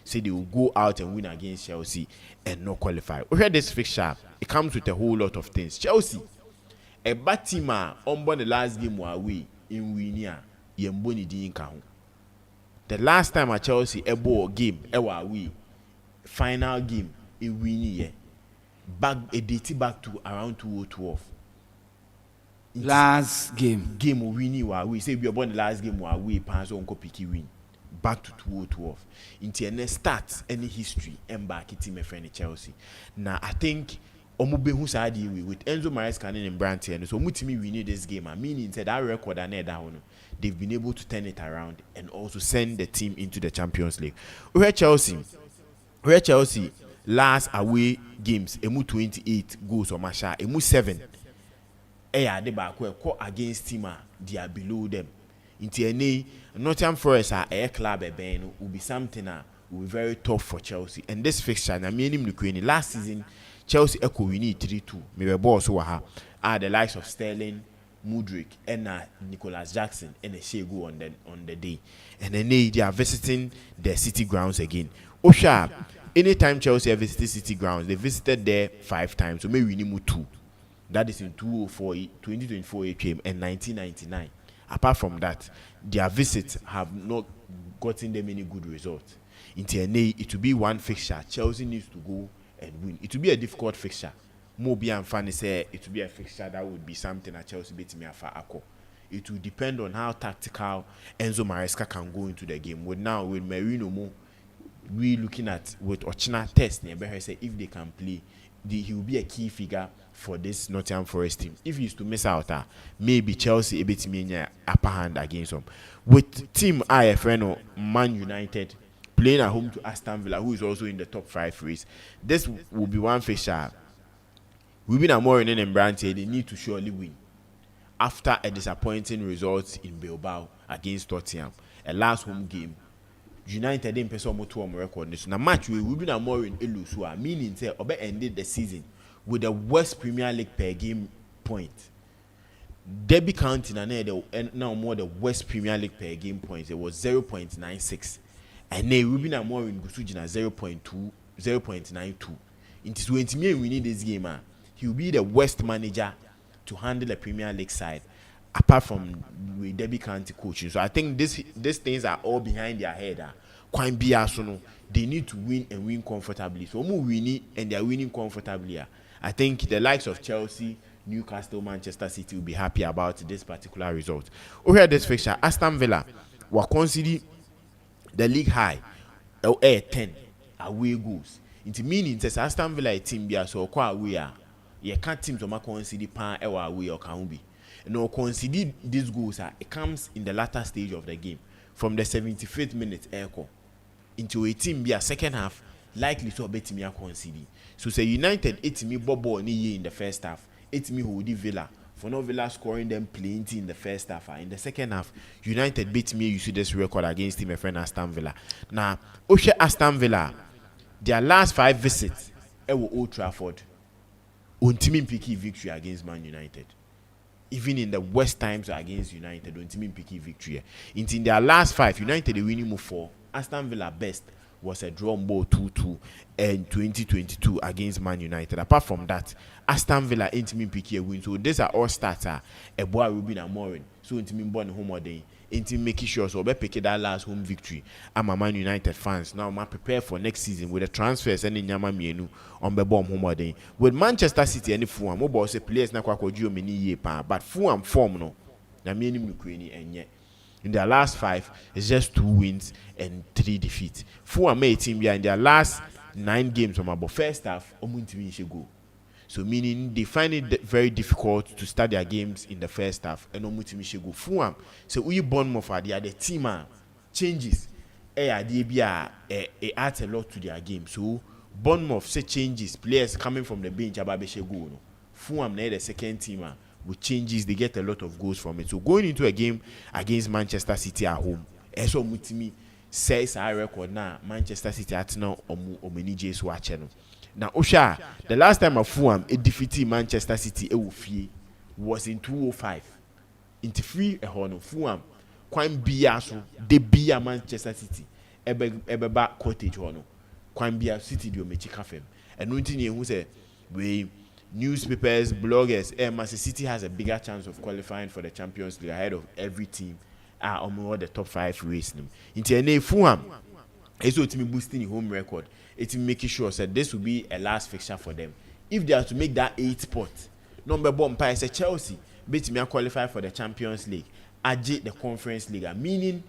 say they will go out and win against Chelsea and not qualify. We heard this fixture. It comes with a whole lot of things. Chelsea, a bad team on the last game were away in Winia. The last time at Chelsea a ball game we final game in Winnie back to around 2012. Last game Winnie we say we born the last game we pass on copy win back to 2012 into any start any history and back team a friend Chelsea. Now I think Omubehu sadi with Enzo Maresca and Brandt and so mutimi we need this game. Meaning said that record and down. They've been able to turn it around and also send the team into the Champions League. Where Chelsea last away games, emu 28 goals or masha, emu 7. They back against team they are below them. Into any Nottingham Forest a club will be something will be very tough for Chelsea. And this fixture, I mean last season Chelsea echo we need 3-2. Maybe boss who the likes of Sterling. Mudryk and Nicholas Jackson and a Shegu on the day. And then they are visiting the City grounds again. Osha, anytime Chelsea have visited City grounds, they visited there 5 times. So maybe we need 2. That is in 2024 AQM and 1999. Apart from that, their visits have not gotten them any good results. In TNA, it will be one fixture. Chelsea needs to go and win. It will be a difficult fixture. Mobi and Fanny say it will be a fixture that would be something that Chelsea beat me for Akko. It will depend on how tactical Enzo Maresca can go into the game. With Merino Mo, we looking at with Ochina test near say if they can play, he will be a key figure for this Nottingham Forest team. If he is to miss out, maybe Chelsea a bit me upper hand against them. With team IFN Man United playing at home to Aston Villa, who is also in the top 5 race, this will be one fixture. We've been a more in and Branty, they need to surely win. After a disappointing result in Bilbao against Tottenham, a last home game, United didn't pay so much to record. This now match we've been a more in Elusua, meaning say Obe ended the season with the worst Premier League per game point. Derby County and now more the worst Premier League per game points. It was 0.96, and then we've been a more in Gusujina 0.92. Into 20 million we need this game. He will be the worst manager to handle a Premier League side, apart from with Derby County coaching. So I think these things are all behind their head. Quite be they need to win and win comfortably. So we win and they are winning comfortably. I think the likes of Chelsea, Newcastle, Manchester City will be happy about this particular result. Over this fixture, Aston Villa were considered the league high, 10 away goals. It meaning that Aston Villa a team be so quite away. You can't team to consider pan away or can be. No consider these goals it comes in the latter stage of the game, from the 75th minute echo into a team be a second half likely to bet me a consider. So say United 8 me bobo ni in the first half, 8 me hold Villa for no Villa scoring them plenty in the first half. In the second half, United beat me. You see this record against him, my friend Aston Villa. Now, Osha Aston Villa, their last 5 visits, Old Trafford, on team picky victory against Man United. Even in the worst times against United, on team picky victory. In their last 5, United they winning 4. Aston Villa best was a draw ball 2-2 in 2022 against Man United. Apart from that, Aston Villa ain't me picky a win. So these are all starter. A boy will be a Morin. So into me born home or day. Into making sure so be pick that last home victory. I'm a Man United fans. Now I'm prepare for next season with the transfers and in Yama Mienu on the bomb home or day. With Manchester City and Fulham, mobile say players na kwa kojo many year pa. But Fulham form no. Na me ni Ukraine and yet. In their last 5, it's just 2 wins and 3 defeats. Fulham a team in their last 9 games from about first half, go. So meaning they find it very difficult to start their games in the first half and go. Fulham, so we Bournemouth are the team changes. They adds a lot to their game. So Bournemouth say changes, players coming from the bench go. Fulham the second team. With changes, they get a lot of goals from it. So going into a game against Manchester City at home, eso mutimi says I record now Manchester City at now omeni J's watching. Now Osha, the last time of Fulham defeated Manchester City was in 2005. Into free a horn of Fulham, quite biaso de bia Manchester City, ebe back cottage horno, quite bia City do mechi cafe. And nothing who say we. Newspapers, bloggers, Manchester City has a bigger chance of qualifying for the Champions League ahead of every team on the top 5 race. In Fulham, it's what me boosting the home record. It's making sure that this will be a last fixture for them. If they are to make that 8 spot, number 1 is a Chelsea, bet me qualify for the Champions League, adjust the Conference League, meaning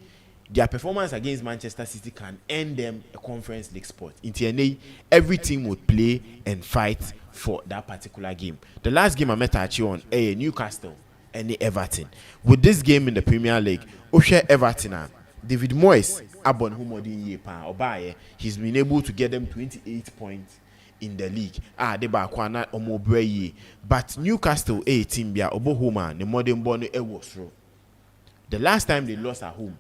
their performance against Manchester City can earn them a Conference League spot. In TNA, every team would play and fight for that particular game. The last game I met at you on Newcastle and Everton. With this game in the Premier League, Osha Everton, David Moyes, Abon Humodin Yepa, Obaye, he's been able to get them 28 points in the league. They ba kwana omobreye. But Newcastle team bia Obohoma, the modern born Ewosro. The last time they lost at home,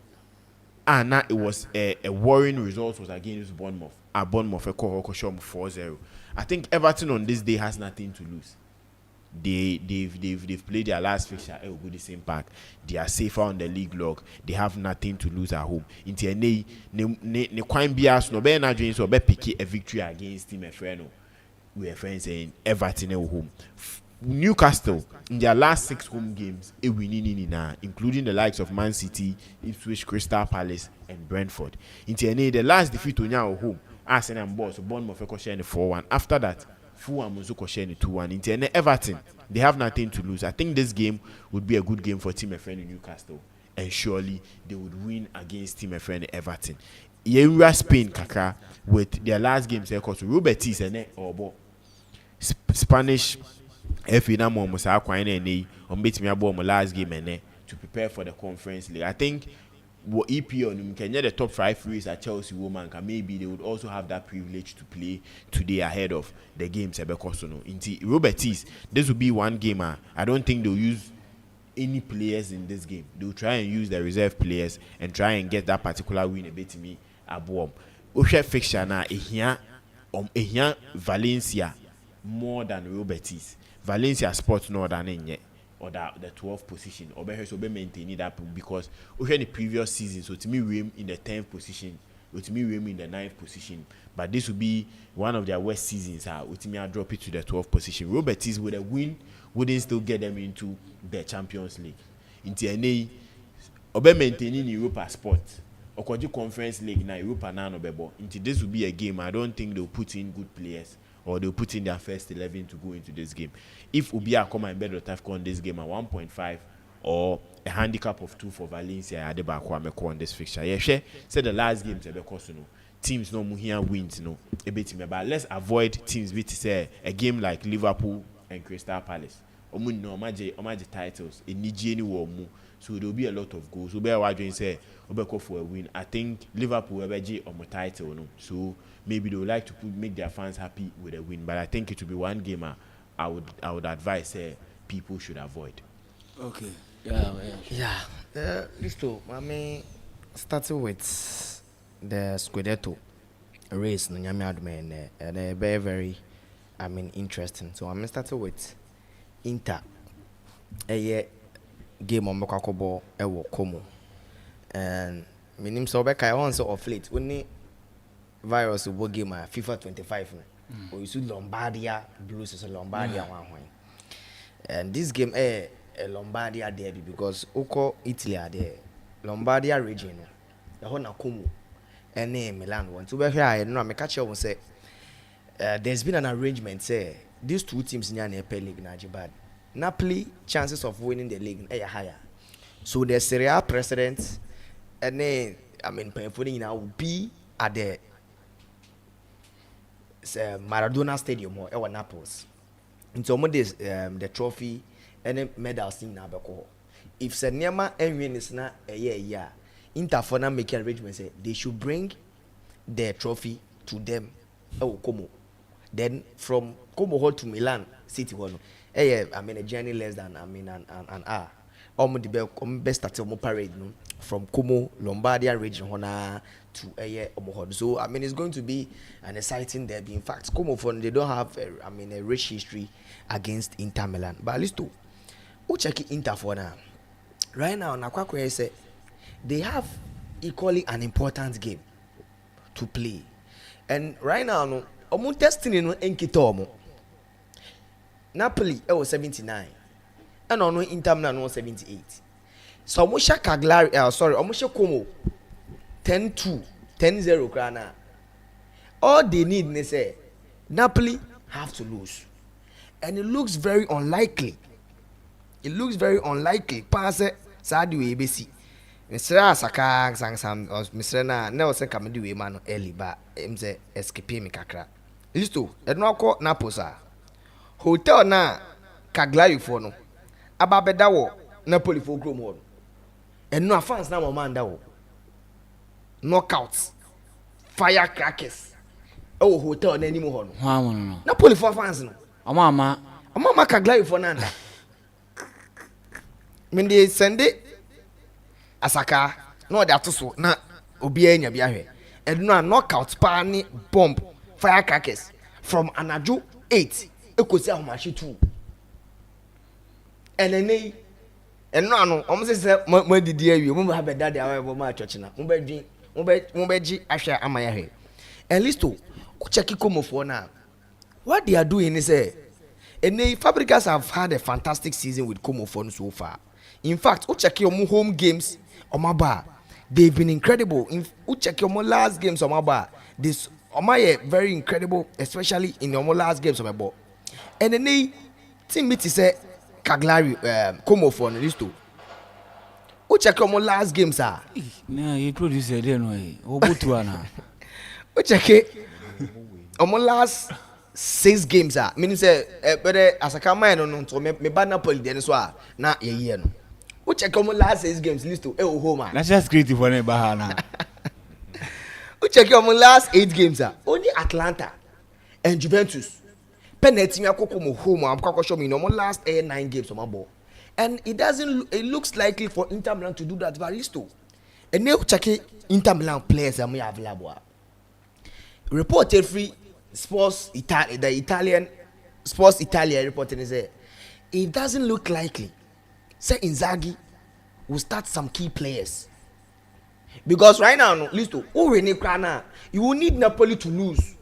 now it was a worrying result was against Bournemouth. Bournemouth 4-0. I think Everton on this day has nothing to lose. They've played their last fixture at Goodison Park. They are safer on the league log. They have nothing to lose at home. Into ne quite bias no be na join so be pick a victory against Team Efreno. We are friends saying Everton at home. Newcastle in their last 6 home games, including the likes of Man City, Ipswich, Crystal Palace, and Brentford. Into the last defeat on your home, Arsenal and Bournemouth, Bournemouth sharing 4-1. After that, Fulham was sharing 2-1. Into Everton, they have nothing to lose. I think this game would be a good game for Team Efreno in Newcastle, and surely they would win against Team Efreno Everton. Yewura Spain kaka with their last games, because Robert is or Spanish. If you know more, Musa Kwame and beat me about my last game and to prepare for the Conference League. I think what EPO can get the top 5 race at Chelsea woman, maybe they would also have that privilege to play today ahead of the games. Robertis, this will be one game. I don't think they'll use any players in this game. They'll try and use the reserve players and try and get that particular win a bit to me at Boom. Osha fixture now, Valencia more than Robertis. Valencia Sports no than in yet, or that the 12th position, or be maintaining that because we had the previous season, so to me, we're in the 10th position, or to me, we're in the 9th position. But this will be one of their worst seasons. With me, I drop it to the 12th position. Robertis with a win wouldn't still get them into the Champions League. In TNA, or be maintaining Europa Sports, or Conference League na Europa na no bebo. Into this will be a game. I don't think they'll put in good players. Or they'll put in their first 11 to go into this game. If Ubia come and MYBET.AFRICA on this game at 1.5 or a handicap of 2 for Valencia, I Adebayo on this fixture. Yeah, sure. Say the last game to be teams no here wins no. A bit but let's avoid teams which say a game like Liverpool and Crystal Palace. Omu no omaje titles. In Nigeria mu. So there'll be a lot of goals. So be a say Obeko for a win. I think Liverpool will be on a title no. So maybe they would like to make their fans happy with a win, but I think it will be one game I would advise people should avoid. Okay. Yeah. Listo, starting with the Scudetto race, no nyame admen, and very, very, interesting. So I'm starting with Inter. A game on Mokakobo, Ewo Como, and minim so back I want so of late when virus will game FIFA 25 or you see Lombardia Blues is a Lombardia one. And this game a Lombardia derby because Oko Italy are there. Lombardia region, the whole Nakumu and Milan one. So here I know I catch up and say there's been an arrangement say these two teams in the league but Napoli chances of winning the league are higher. So the Serie A president and then paying now will be at the Maradona Stadium or Naples. In some of this, the trophy and the medals in Nabako. If Senema and win is not a year, Interfona make arrangements say they should bring their trophy to them. Oh, Como. Then from Como Hall to Milan City one. A journey less than an hour. The best at parade no? From Como Lombardia region to Omohod. So it's going to be an exciting derby. In fact, Como they don't have a rich history against Inter Milan. But at least who check Inter for now? Right now, Nakwakwe say they have equally an important game to play. And right now, no, omo testing no enkito. Napoli was 79. And on Inter Milan was 78. So Omusha Cagliari, Omusha Como 10-2, 10-0 krana. All they need is say Napoli have to lose. And it looks very unlikely. It looks very unlikely. Pass Sadi Webesi. Mr. Saka sang Mr. Na say come do man early but say escape me kakra. Listo, e no ko Naposa. Hotel na Cagliari for no. Ababeda wo Napoli for Chrome one. And no fans na mama nda wo. Knockouts. Firecrackers. Oh hotel na anymore no. Napoli for fans no. Mama Cagliari for nanda. When they send it Asaka no they atoso na obi anya bia hwe. And no knockout pani bomb firecrackers from Anajo 8 ekosi ahomashi 2. and then no almost say mo didi awie mo have that dey away mo church na mo be gi ahwe amaya he and listo o check Komofo na what they are doing is and the Fabricas have had a fantastic season with Komofo so far. In fact, o check your home games on my bar, they've been incredible. O check your last games on my bar, this on my very incredible, especially in your last games on my ball. And then they team meet say Cagliari Komofo on listo. O check your last games are. No, you produce it anyway. Obutuana. O check it. On my last 6 games are meaning say better as a come no to me bad Napoli then so na ye no. O check on last 6 games listo home. That's just creative for Bahana. O check on last 8 games are only Atlanta and Juventus. Penalty me akoko home am kwakwa show me no last 9 games on my ball. And it looks likely for Inter Milan to do that but listo. And now check Inter Milan players are available. Reported free the Italian Sports Italia reporting is it doesn't look likely say Inzaghi will start some key players because right now no listo you will need Napoli to lose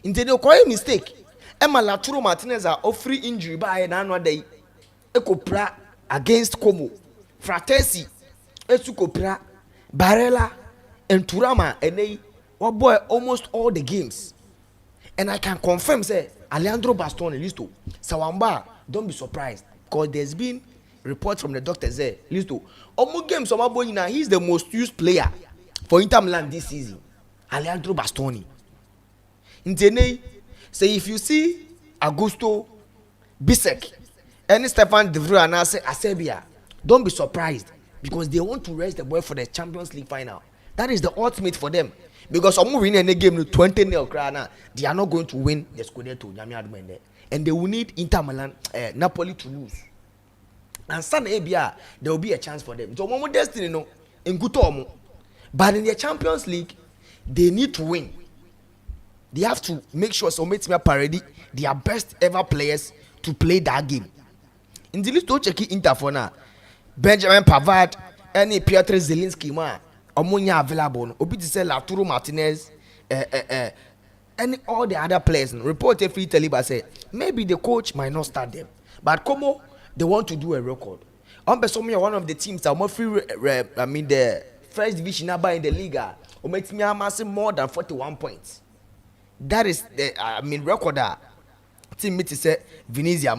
instead of quite mistake Emma Lautaro Martinez are offering injury by another day ekopra against Como Fratesi Esukopra Barella and Turama and they boy almost all the games and I can confirm say Alejandro Bastoni listo Sawamba don't be surprised because there's been reports from the doctors there listo almost games on my boy now he's the most used player for Inter Milan this season Alejandro Bastoni Intene say if you see Augusto Bisek and Stefan De Vrij and Asebia don't be surprised because they want to rest the boy for the Champions League final. That is the ultimate for them. Because some win any game 20-0 they are not going to win the Scudetto and they will need Inter Milan Napoli to lose. And San Abia there will be a chance for them. So Momo Destiny no in Gutomo. But in the Champions League they need to win. They have to make sure so make me parody their best ever players to play that game. In the list to check Inter for now. Benjamin Pavard and Piotr Zielinski man Omonia available. Obi to say Lautaro Martinez, and all the other players. Reported free Taliba say maybe the coach might not start them, but Como they want to do a record. Somewhere one of the teams that more free. The first division number in the league. Makes me amassing more than 41 points. That is the record. Team meet say Venezia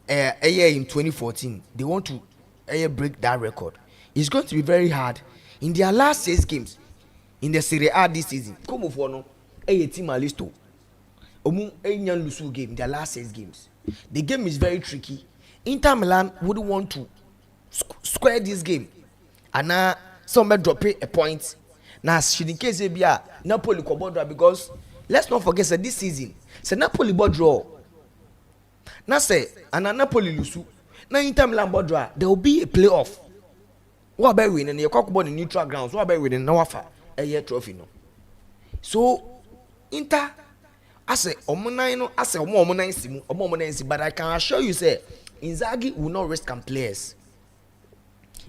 a year in 2014. They want to break that record. It's going to be very hard. In their last 6 games in the Serie A this season, Komofo no team alisto. Omu enyan lusu game in their last 6 games. The game is very tricky. Inter Milan wouldn't want to square this game. And now somebody drop a point. Now in case be Napoli ko because let's not forget that this season, say Napoli ball draw. Now say and Napoli lusu. Now Inter Milan ball draw, there will be a playoff. What about winning? You talk about the neutral grounds. What about winning? Now offer a year trophy no. So Inter, I say omonai no, I say omonai simu, omonai simu. But I can assure you, say Inzaghi will not risk some players.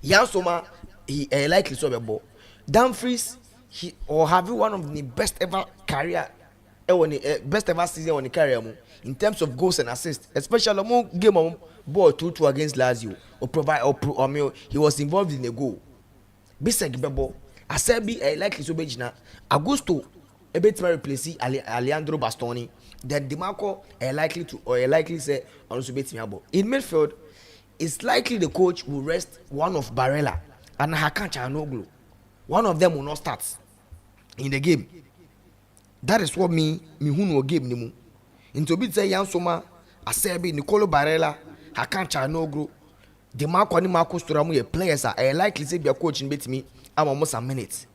Yansoma, he likely so ball. Dumfries, he or have one of the best ever career, best ever season on the career in terms of goals and assists, especially among game on ball 2-2 against Lazio or provide or he was involved in a goal. Bisek bebo, Asebi likely so bejina. Augusto a bit may replace Alejandro Bastoni. Then Dimarco likely say on Subeti Miabo. In midfield, it's likely the coach will rest one of Barella and Hakan Çalhanoğlu. One of them will not start in the game. That is what me who no game nimu. Into bit say Yansoma, Asebi, Nicolo Barella, Hakan Çalhanoğlu, Dimarco and Marcus Thuram players are likely say be a coach in bet me. I'm almost a minute.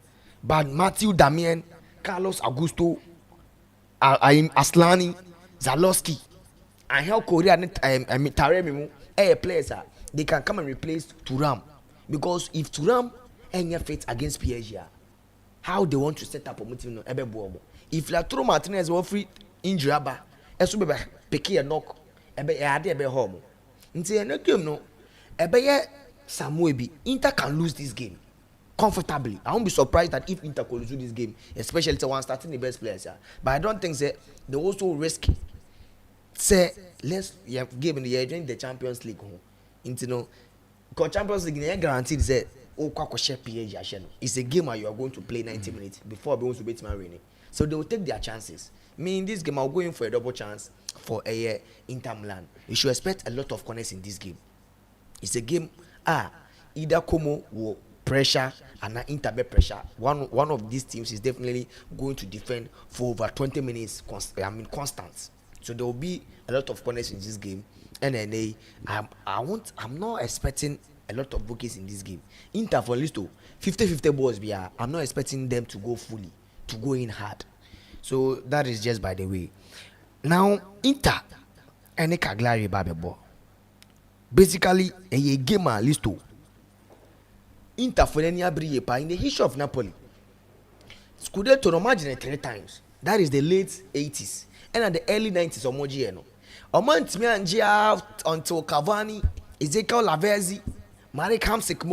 But Matthew Damien, Carlos Augusto, Aslani, Zalewski, and how Korea and Taremi players they can come and replace Thuram. Because if Thuram ain't fit against PSG, how they want to set up a meeting if Lautaro Martinez will free injury aba, eso be pick a knock ebe home. Nti no game no ebeye Samuel bi Inter can lose this game comfortably. I won't be surprised that if Inter could lose this game, especially the one starting the best players. Yeah. But I don't think they also risk say let's game in the year during the Champions League. Into no, because Champions League they guaranteed say oh share PSG. It's a game where you are going to play 90 minutes before going to beat Man United. So they will take their chances. Me in this game, I'll go in for a double chance for a Inter Milan. You should expect a lot of corners in this game. It's a game either Como will pressure and Inter be pressure. One of these teams is definitely going to defend for over 20 minutes. Constant. So there will be a lot of corners in this game. And then I'm not expecting a lot of bookies in this game. Inter for Listo 50-50 balls. I'm not expecting them to go fully, to go in hard. So that is just by the way. Now Inter and Cagliari Babebo. Basically a game Listo. Inter for any abriye in the history of Napoli. Scudetto no margin 3 times. That is the late 80s and at the early 90s Omoji no. Omantimi anjia until Cavani, Ezekiel Lavezzi, Marek Hamsik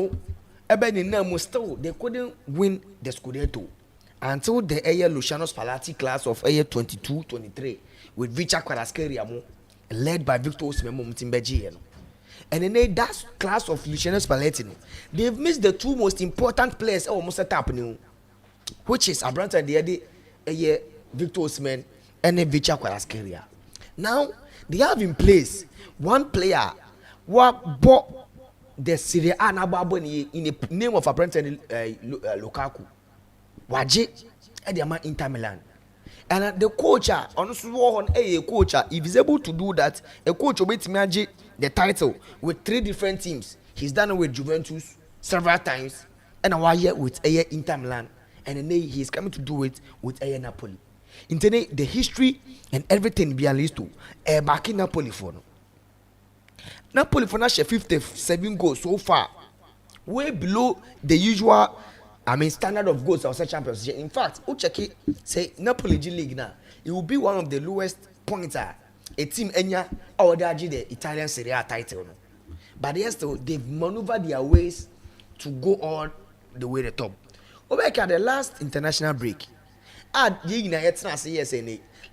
Eben in Nemo still they couldn't win the Scudetto until the year Luciano Spalletti class of year 22-23 with Vicha Kvaratskhelia led by Victor Osimhen Mutimbeji no. And then that class of Luciano Spalletti, they've missed the 2 most important players almost set up new, which is Abranta and the other Victor Osimhen and then Vicha Kvaratskhelia. Now they have in place one player what bought the Serie A in the name of Abranta and Lukaku. Waje at the man Inter Milan. And the coach on a coach, if he's able to do that, a coach will be magic the title with 3 different teams. He's done it with Juventus several times, and a 1 year with Inter Milan, and then he's coming to do it with Napoli. In the history and everything be at to back in Napoli for no. Napoli for now 57 goals so far, way below the usual. Standard of goals of such champions. In fact, Ucheki say Napoli G League now, it will be one of the lowest pointer a team Enya or the Italian Serie A title. But yes, though they've maneuvered their ways to go on the way to the top. Over at the last international break,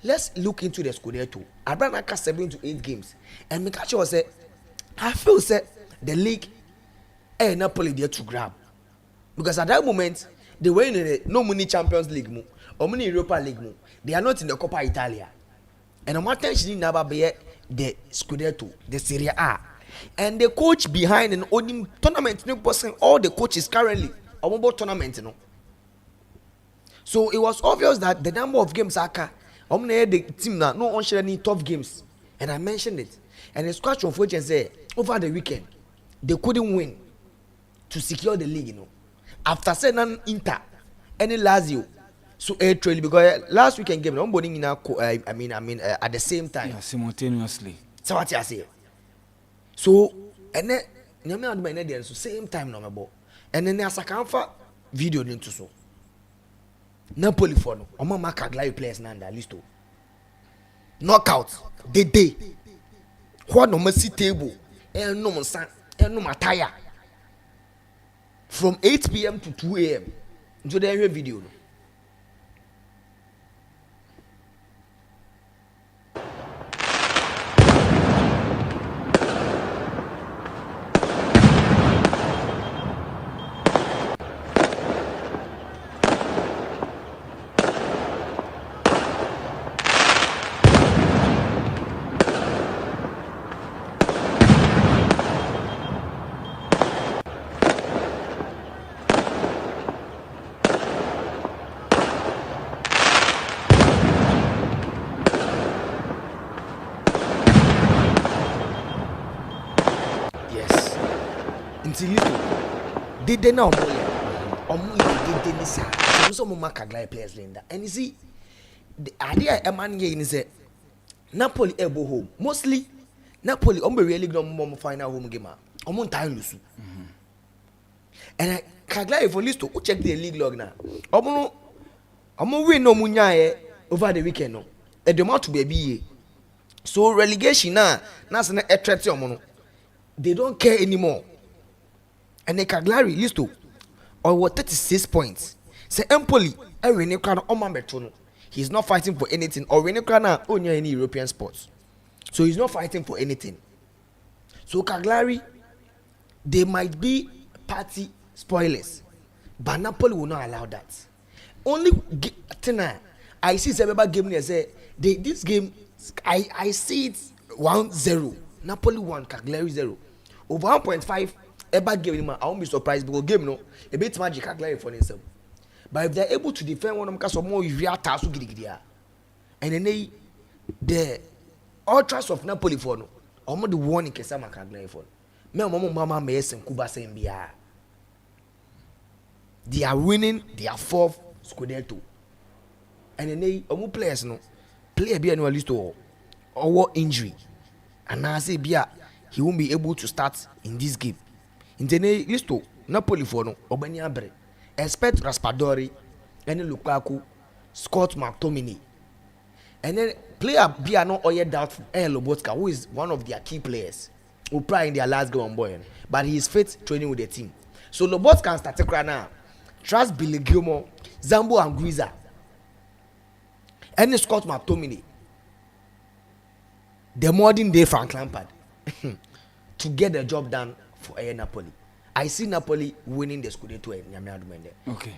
let's look into the Scudetto. I brought like 7 to 8 games, and Mikacho said, I feel say the league, Napoli there to grab. Because at that moment, they were in the no money Champions League or money Europa League. They are not in the Coppa Italia. And I'm attention never be the Scudetto, the Serie A. And the coach behind an owning tournament, all the coaches currently about tournament. So it was obvious that the number of games the team now no one any tough games. And I mentioned it. And the scratch of which say over the weekend, they couldn't win to secure the league, After saying Inter, any Lazio, so trail because last weekend game, I'm boarding in at the same time. Yeah, simultaneously. So what I say? So and then so same time no and then there's a camera video into so. Napoli for no. Oma Cagliari players nanda listo. Knockout. Day. What no mercy table. And no san. And no mataya. From 8 p.m. to 2 a.m. into the video. They now did this. Some of Cagliari players Linda. And you see, the idea a man here is Napoli able home. Mostly Napoli really don't final home game. Time and Cagliari for Listo who check the league log now. Win no munya over the weekend no. The amount to be a so relegation now. That's a threat they don't care anymore. And the Cagliari listo or what 36 points. Say Empoli, he's not fighting for anything. Or only any European sports. So he's not fighting for anything. So Cagliari, they might be party spoilers, but Napoli will not allow that. Only I see several game say this game I see it 1-0. Napoli 1, Cagliari 0. Over 1.5 ever game, I won't be surprised because game no a bit magic Cagliari for themselves. But if they're able to defend one of them, because more real task and then the ultras of Napoli for no, I'm the one in Kesama Cagliari for. Me mama Meyes and Kuba saying they are winning their 4th Scudetto. And then they players no play a bit annual list or injury. And now I say he won't be able to start in this game. In the list Napoli for no Obania Bre. Expect Raspadori and Lukaku, Scott McTominay. And then player no oye doubtful Lobotka, who is one of their key players, who play in their last game on boy, but he is fit training with the team. So Lobotka can start right now. Trust Billy Gilmore, Zambo and Guiza, and Scott McTominay. The modern day Frank Lampard to get the job done for Napoli. I see Napoli winning the Scudetto. Okay.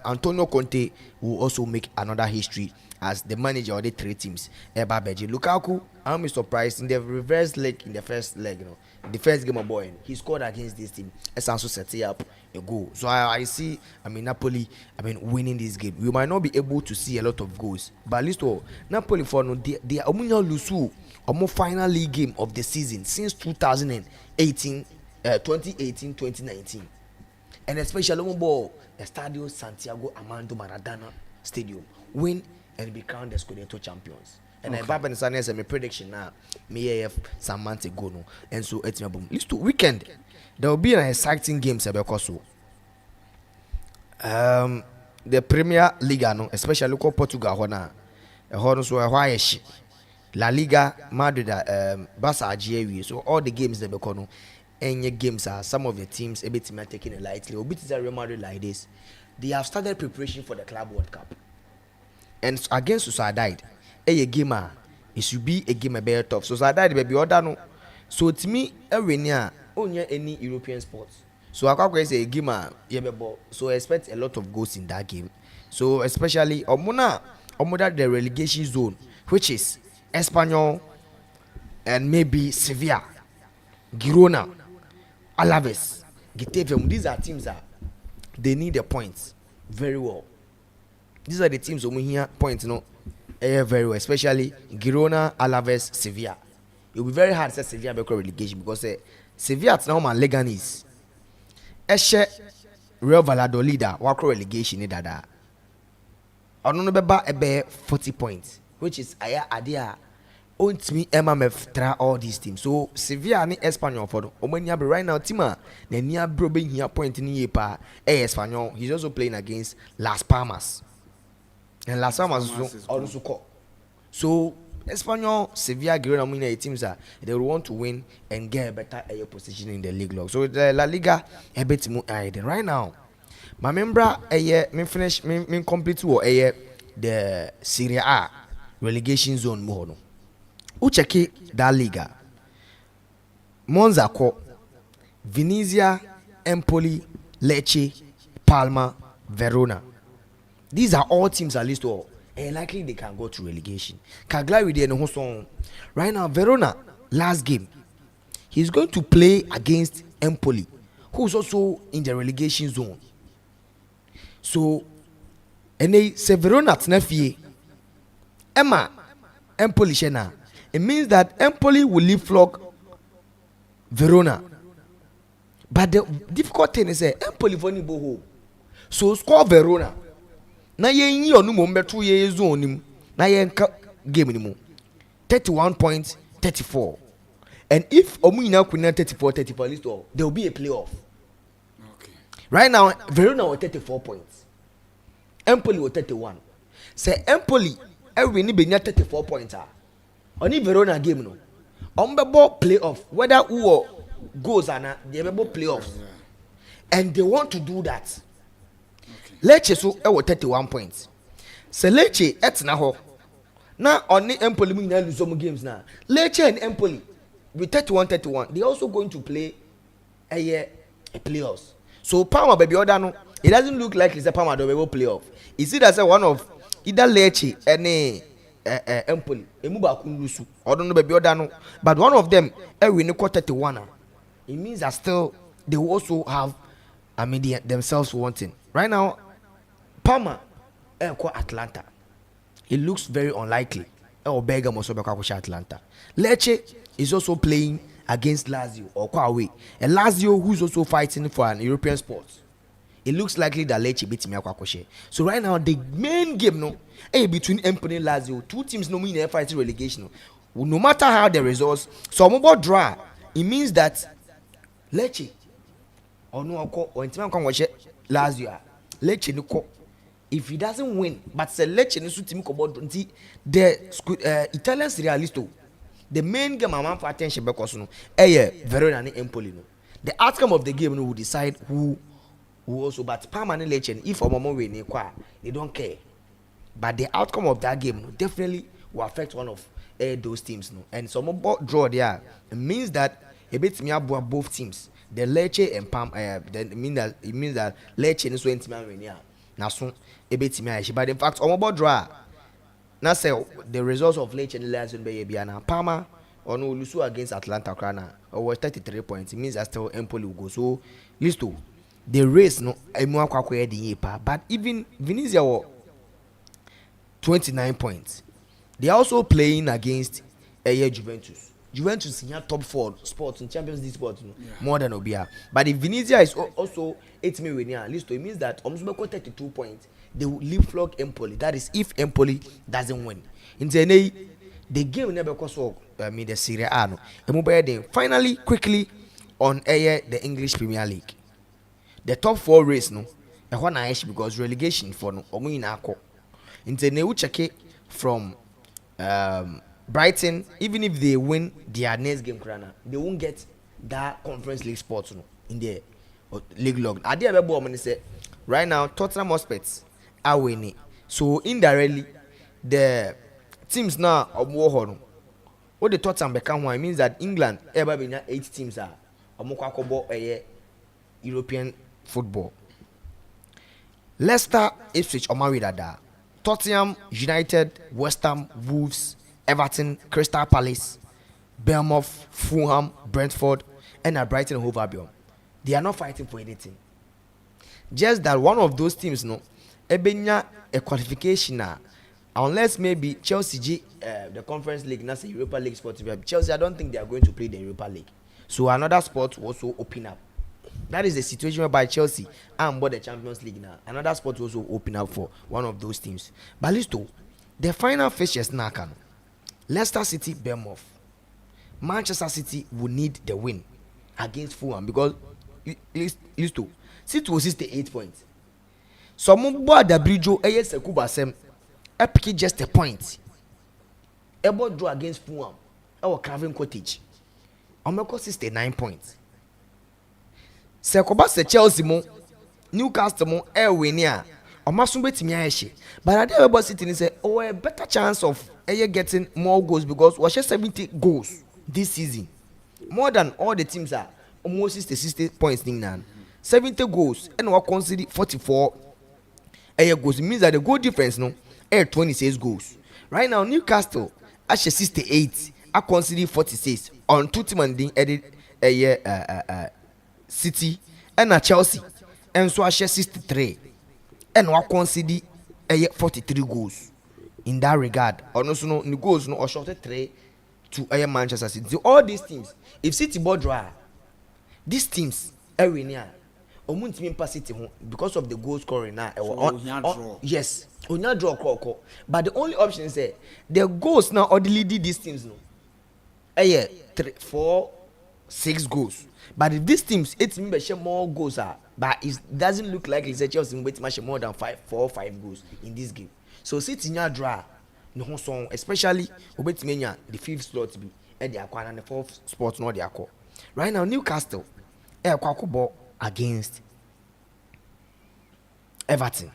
Antonio Conte will also make another history as the manager of the 3 teams. Lukaku, I'm surprised in the reverse leg in the first leg, the first game of boy, he scored against this team. It's also setting up a goal. So I see, Napoli, winning this game. We might not be able to see a lot of goals, but at least Napoli for they are lusu final league game of the season since 2018. 2018-2019, and especially ball Estadio Santiago Armando Maradona Stadium win and become the Scudetto champions. And I have a prediction now. Me AF some months ago no, and so it's my boom. List to weekend there will be an exciting game because the Premier League no, especially Portugal hona so why La Liga Madrid Barca Algeria, so all the games they become any games are some of the teams a bit taking it lightly. A bit is a Real Madrid like this. They have started preparation for the Club World Cup. And against Sociedad, a game it should be a game a better tough. Sociedad baby order no. So to me, every near only any European sports. So I can't say a game so I expect a lot of goals in that game. So especially Omoda the relegation zone, which is Espanyol and maybe Sevilla, Girona, Alaves, Getafe. These are teams that they need the points very well. These are the teams who here points very well, especially Girona, Alaves, Sevilla. It will be very hard to say Sevilla because relegation because Sevilla now man Leganes. Eshe Real Valladolid wako relegation ni dada. Ono beba ebe 40 points, which is idea. Won't me MMF try all these teams. So Sevilla ni Espanyol for Omania right now Tima the near bro being here point in yepa Espanyol. He's also playing against Las Palmas. And Las Palmas also call. So Espanyol, Sevilla, Girona teams are they will want to win and get a better position in the league log. So the La Liga a bit more right now. My member me finish me complete to the Serie A relegation zone more. Who check that Liga? Monza, Venezia, Empoli, Lecce, Palma, Verona. These are all teams at least all. And likely they can go to relegation. Cagliari there no song. Right now, Verona, last game, he's going to play against Empoli, who's also in the relegation zone. So, and they say Verona tnefie. Emma, Empoli shena. It means that Empoli will leapfrog Verona. But the difficult thing is Empoli for Niboho. So score Verona. Na ye no mombe 2 years zone na ye game ni 31.34. And if Omuna could not 34 list there will be a playoff. Okay. Right now Verona with 34 points. Empoli with 31. Say Empoli every ni be 34 points. Only Verona game no. Ombebo playoff whether who goals and they able playoffs, and they want to do that. Lecce so 31 points. So Lecce etna ho. Now only Empoli lose some games now. Lecce and Empoli with 31, they also going to play a playoffs. So Parma baby order no, it doesn't look like it's a Parma that will playoff. Is it as a one of either Lecce and Empoli? Emuba kunlusu. I don't know baby order no, but one of them win 31. It means that still they will also have themselves wanting. Right now, Parma Atlanta. It looks very unlikely. Bergamo also Atlanta. Lecce is also playing against Lazio or away. And Lazio who's also fighting for an European spot. It looks likely that Lecce beats Miakwa. So right now the main game between Empoli and Lazio, two teams no mean fighting relegation. No matter how the results, so about draw, it means that Lecce or no or Lazio Lecce no. If he doesn't win, but say Lecce no team the Italian Serie A listo. The main game I'm for attention because Verona and Empoli. No. The outcome of the game will decide who also. But Parma and Lecce, if Omomo win, they don't care. But the outcome of that game definitely will affect one of those teams. No. And some about draw there means that a bit me about both teams. The Lecce and Parma. Then it means that Lecce is going to win here. Now soon a bit me. But in fact, about draw. Now say the results of Lecce and Lazio be Biana Parma or no Lusu against Atlanta Crana or 33 points. It means that still Empoli will go. So listo the race no emu akwa the yepa. But even Venezia 29 points. They are also playing against Juventus. Juventus in top 4 sports in Champions League sports more than Obia. But if Venezia is also 8 million listo, it means that Omsbeko 32 points. They will leapfrog Empoli. That is if Empoli doesn't win. In the game never cost the Serie A. No. Finally, quickly on the English Premier League. The top 4 race no. Because relegation for no. In the check it from Brighton. Even if they win their next game, they won't get that Conference League spots no, in the league log. I did ever say right now Tottenham Hotspurs are winning. So indirectly, the teams now of war. What the Tottenham become one means that England ever been 8 teams are European football. Leicester, Ipswich, Omaridada, Tottenham, United, West Ham, Wolves, Everton, Crystal Palace, Bournemouth, Fulham, Brentford, and Brighton and Hove Albion. They are not fighting for anything. Just that one of those teams no. Ebenya a qualification unless maybe Chelsea the Conference League, not the Europa League spot. Chelsea, I don't think they are going to play the Europa League. So another spot will also open up. That is the situation whereby Chelsea and the Champions League now. Another spot will also open up for one of those teams. But listo, the final fixtures now can Leicester City, Bournemouth. Manchester City will need the win against Fulham because listo, City was 68 points. So Mumbo da Bridge Sekuba Sem pick just a point. Able draw against Fulham. Our Craven Cottage. Omeko 69 points. Sekuba se Chelsea mo Newcastle mo winia. Omasumbe timi but I did about City say a better chance of getting more goals because we 70 goals this season. More than all the teams are almost 60 points now. 70 goals and we consider 44 goals. It means that the goal difference no 26 goals. Right now Newcastle actually 68. I consider 46 on 2 team and edit City and Chelsea. And so I share 63. And we consider 43 goals in that regard. Or no goals no or shorted 3 to Manchester City. So all these teams, if City board draw, these teams every near because of the goal scoring now. Yes, we not draw call. But the only option is the goals now or the lead these teams no. 3, 4, 6 goals. But if these teams 8 members share more goals but it doesn't look like it's a Chelsea wait much more than 4 or 5 goals in this game. So City now draw no song, especially the 5th slot be and the and the 4th spot no the Right now, Newcastle, Kwako against Everton.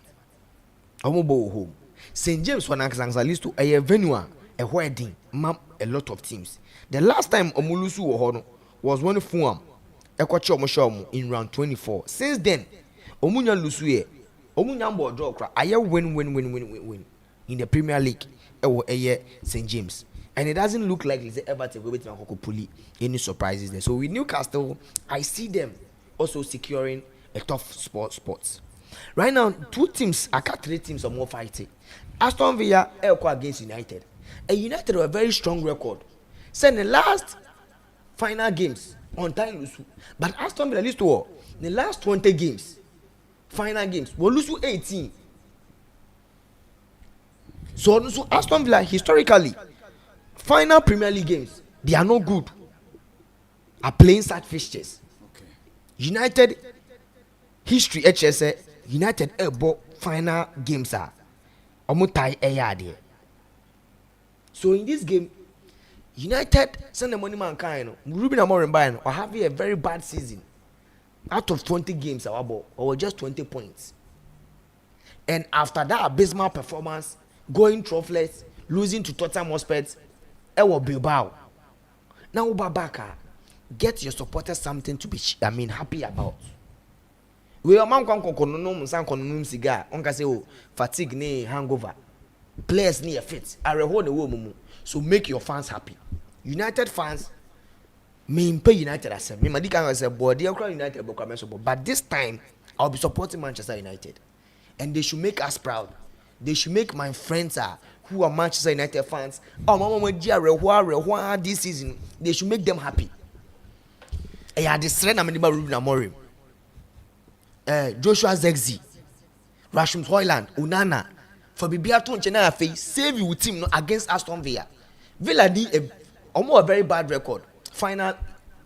Omobo home. St. James when I list to a venue, a wedding, a lot of teams. The last time Omulusu Ohono was when Fulham, Ekwacho Moshomo in round 24. Since then, Omunya Lusuye, Omunya Mbo draw cry. I win in the Premier League. St. James. And it doesn't look like it's Everton will be pull any surprises there. So with Newcastle, I see them also securing a tough spots. Right now, two teams, I got three teams are more fighting. Aston Villa against United. And United have a very strong record. So in the last final games, on time lose. But Aston Villa lose to the last 20 games, final games, we lose 18. So Aston Villa historically, final Premier League games, they are not good. Are playing such fixtures. Okay. United history HSA United final games are omutai eyade. So in this game, United send the money man kind Ruben Amorim buying or having a very bad season. Out of 20 games or just 20 points. And after that abysmal performance, going troughless, losing to Tottenham Hotspur, Bilbao. Now Babaka, get your supporters something to be happy about. We are man kononum cigar. Onka say fatigue ne hangover. Players need a fit. I hold the woman. So make your fans happy. United fans pay United as me madika say boy they are United but this time I'll be supporting Manchester United. And they should make us proud. They should make my friends who are Manchester United fans. This season they should make them happy. I had this friend Ruben Amorim. Joshua Zexi, Rasmus Højlund, Onana, for Bibiato Chena face save you team against Aston Villa. Villa did almost a very bad record. Final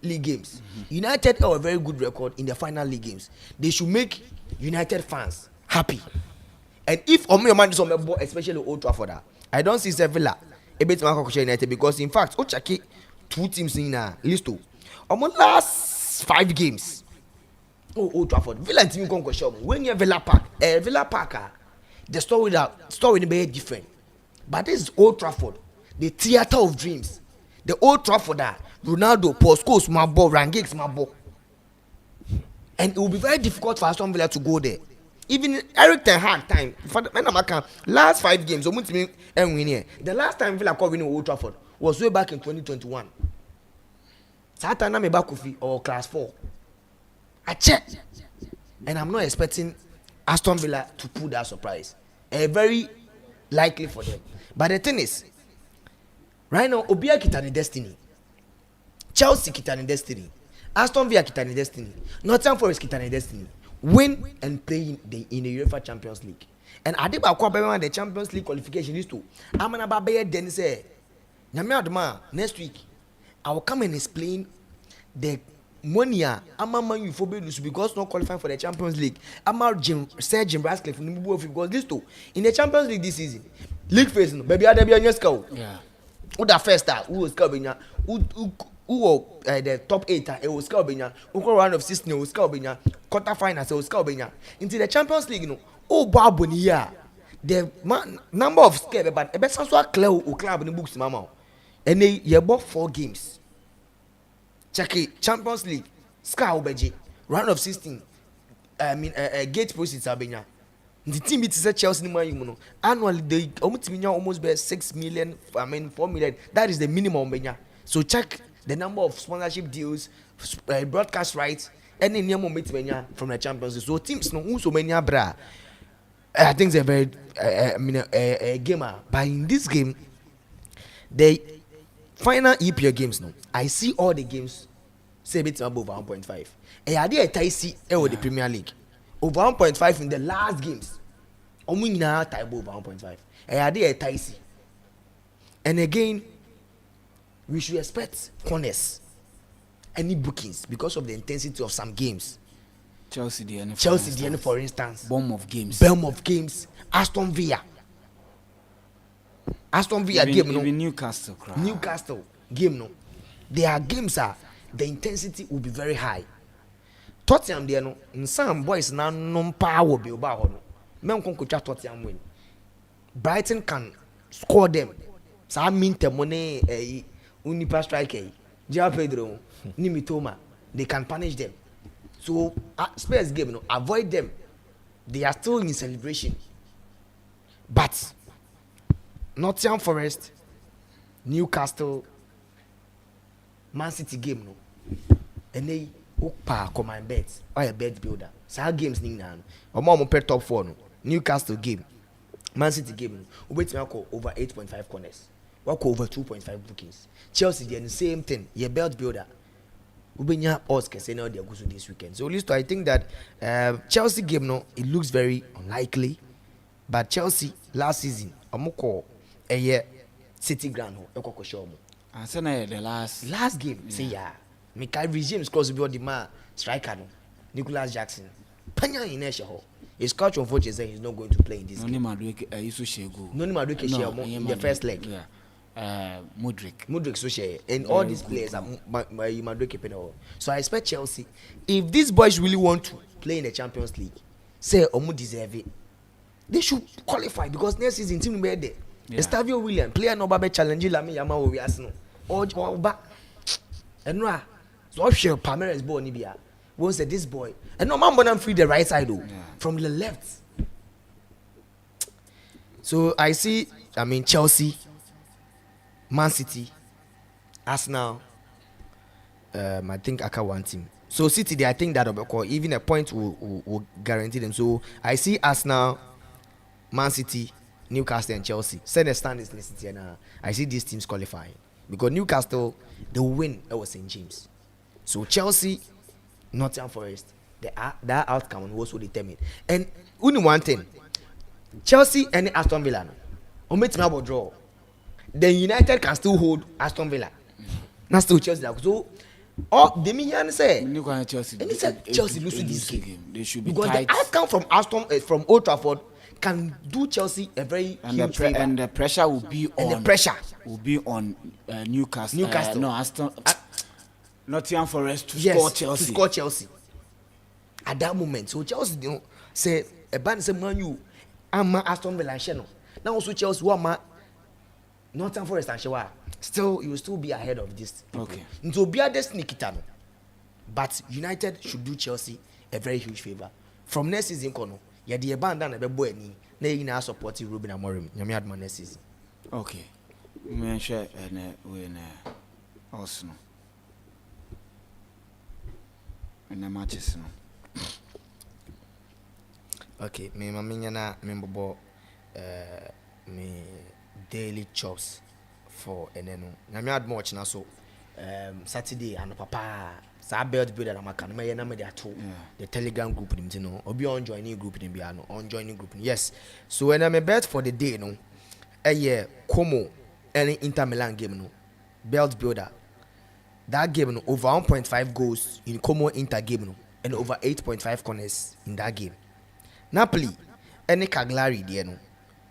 league games. United have a very good record in the final league games. They should make United fans happy. And if Omo man is on the board, especially Old Trafford, I don't see Villa a bit more United because in fact, Ochaki two teams in a list. Almost last 5 games. Old Trafford. Villa team come show when you Villa Park, the story will be very different. But this is Old Trafford, the theater of dreams. The Old Trafford Ronaldo, Paul Scholes, my ball, Rangiggs, my ball. And it will be very difficult for Aston Villa to go there. Even Eric Ten Hag time for the last 5 games, the last time Villa called winning Old Trafford was way back in 2021. Satana Mebakufi or class 4. I checked, and I'm not expecting Aston Villa to pull that surprise. Very likely for them. But the thing is, right now, Obia Kitani Destiny, Chelsea Kitani Destiny, Aston Villa Kitani Destiny, Nottingham Forest Kitani Destiny, win and play in the UEFA Champions League. And I did the Champions League qualification list too. I'm gonna buy then say, next week, I will come and explain the money man you for because not qualifying for the Champions League. Sir Jim Ratcliffe because this too in the Champions League this season. League phase baby I be on scout. Yeah. Who the first star who was Calvinia who the top 8 it was Calvinia who round of 16 was Calvinia quarter finals was Calvinia into the Champions League Baboni the number of scale but a best so clear o club in the books mama and they bought 4 games. Check it. Champions League, Sky Obeji, round of 16. Gate proceeds are being. The team it is a Chelsea annually they almost be 6 million. 4 million. That is the minimum benya. So check the number of sponsorship deals, broadcast rights, any new moment from the Champions League. So teams no who so many bra. I think they're very a gamer. But in this game, they final EPL games no. I see all the games say a bit above 1.5. And I did a Taisi with the Premier League. Over 1.5 in the last games. Omina tie above 1.5. And I did a Taisi. And again, we should expect corners. Any bookings because of the intensity of some games. Chelsea DN for instance. Bournemouth games. Aston Villa game no. Even Newcastle game no. Their games the intensity will be very high. Tottenham there no, some boys now no power be about no. Men kon Tottenham win. Brighton can score them. So I mean the money unipa striker. Joao Pedro, Nimitoma, they can punish them. So Spurs game, no, avoid them. They are still in celebration. But Nottingham Forest, Newcastle, Man City game, no, and they command bets or a bet builder. So our games ning now. Or more per top 4 no. Newcastle game, Man City game, we wait to over 8.5 corners. Walk over 2.5 bookings. Chelsea the same thing. Your belt builder. Ubenya odds can say now they are going this weekend. So at least I think that Chelsea game no, it looks very unlikely. But Chelsea last season, amoko a year City Ground ho ekoko show mo. And so now the last game say yeah. Michael James cross be the man striker no. Nicholas Jackson. Panya inertia ho. His coach unfortunately said he's not going to play in this game. No Madueke share in the first leg. Yeah. Mudrik so share and all these players are Madueke penal. So I expect Chelsea, if these boys really want to play in the Champions League, say Omu deserve it, they should qualify because next season team will be there. Estavio William player no be challenge Lami Yama we Arsenal or back and no so share Palmeiras ball ni bia won't say this boy and no man bonam free the right side though from the left. So I see, I mean Chelsea, Man City, Arsenal, I think Aka one team. So City, I think that even a point will guarantee them. So I see Arsenal, Man City, Newcastle, and Chelsea. Send the standings listed here now. I see these teams qualifying because Newcastle they will win over St James. So Chelsea, Nottingham Forest, that outcome was also determined. And only one thing, Chelsea and Aston Villa, no, draw. Then United can still hold Aston Villa. Not still Chelsea. So, the million say Chelsea losing this game. They should be because tight. The outcome from Old Trafford can do Chelsea a very huge favor. And the pressure will be on Newcastle. No, Nottingham Forest to score Chelsea. At that moment, so Chelsea say a band say Man U, I'm Aston Villa and now also Chelsea who Nottingham Forest and Shewa, still you will still be ahead of this. Okay. So be a destiny kitano. But United should do Chelsea a very huge favor. From next season, kono, ya the abandon a boy ni na you na support Ruben Amorim. Yami adman next season. Okay. Me share and we also. And the matches no. Okay, me maminya na membo me daily chops for eneno na me ad much na so Saturday and papa sa belt builder na maka na me na me dey ato the Telegram group nim no obi on joining group nim bia no on joining group yes so when I bet for the day no Como any Inter Milan game no belt builder that game no over 1.5 goals in Como Inter game no and over 8.5 corners in that game. Napoli any Cagliari there no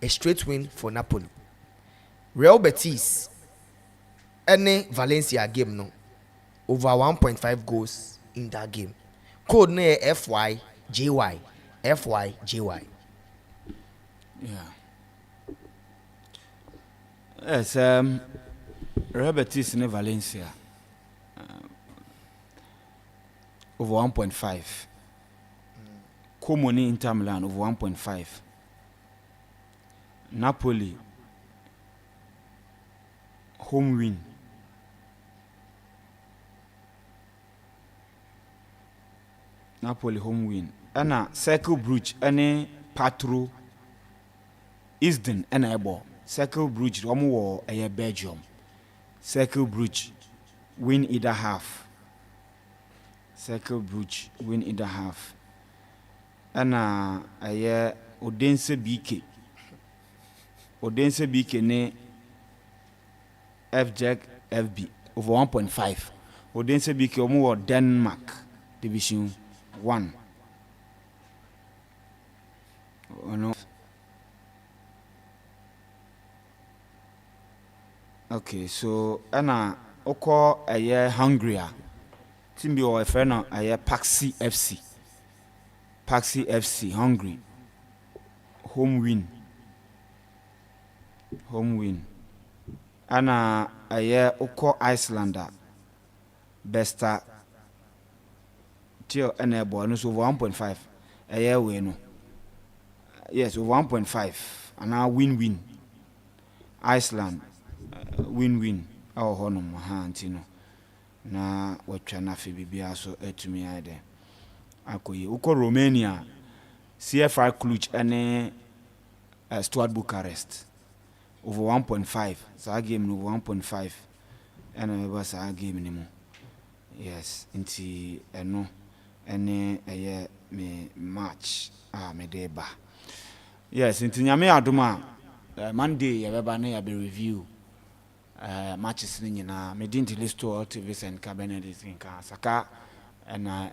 a straight win for Napoli. Real Betis any Valencia game no over 1.5 goals in that game. Code na FYJY. FYJY. Yeah. Yes, Real Betis in Valencia over 1.5. Como ni Inter Milan over 1.5. Napoli home win. Napoli home win. Ana Circle Bruges any Patro Isden and Ebo. Circle Bruges omo wo Belgium. Circle Bruges win either half. Circle Bruges win either half. Ana Odense BK. Odense BK ne FJAG FB over 1.5. Odense BK omo Denmark Division 1. Oh no. Okay, so Anna Oko Hungary. team bi wɔ ɛfrɛ no ɛyɛ Paxi FC Hungary home win ana ɛyɛ ukɔ Islander Besta Tio ɛna ɛbɔ no so over 1.5 ɛyɛ wei no yes over 1.5 ana win Iceland win ɛwɔ hɔ nom ha nti no na watwa na fe bibia so atumi ayɛ akoyi ukɔ Romania CFR Cluj ɛne Stuart Bucharest over 1.5 saa game no over 1.5 ɛna ɛba saa game ni mu yes nti ɛno ɛne ɛyɛ me match me de ba yes nti nyame adom a Monday yɛbɛba na yɛbɛ review matches ni nyinaa me di nti list to all TVs and cabinet is in ka saka ɛna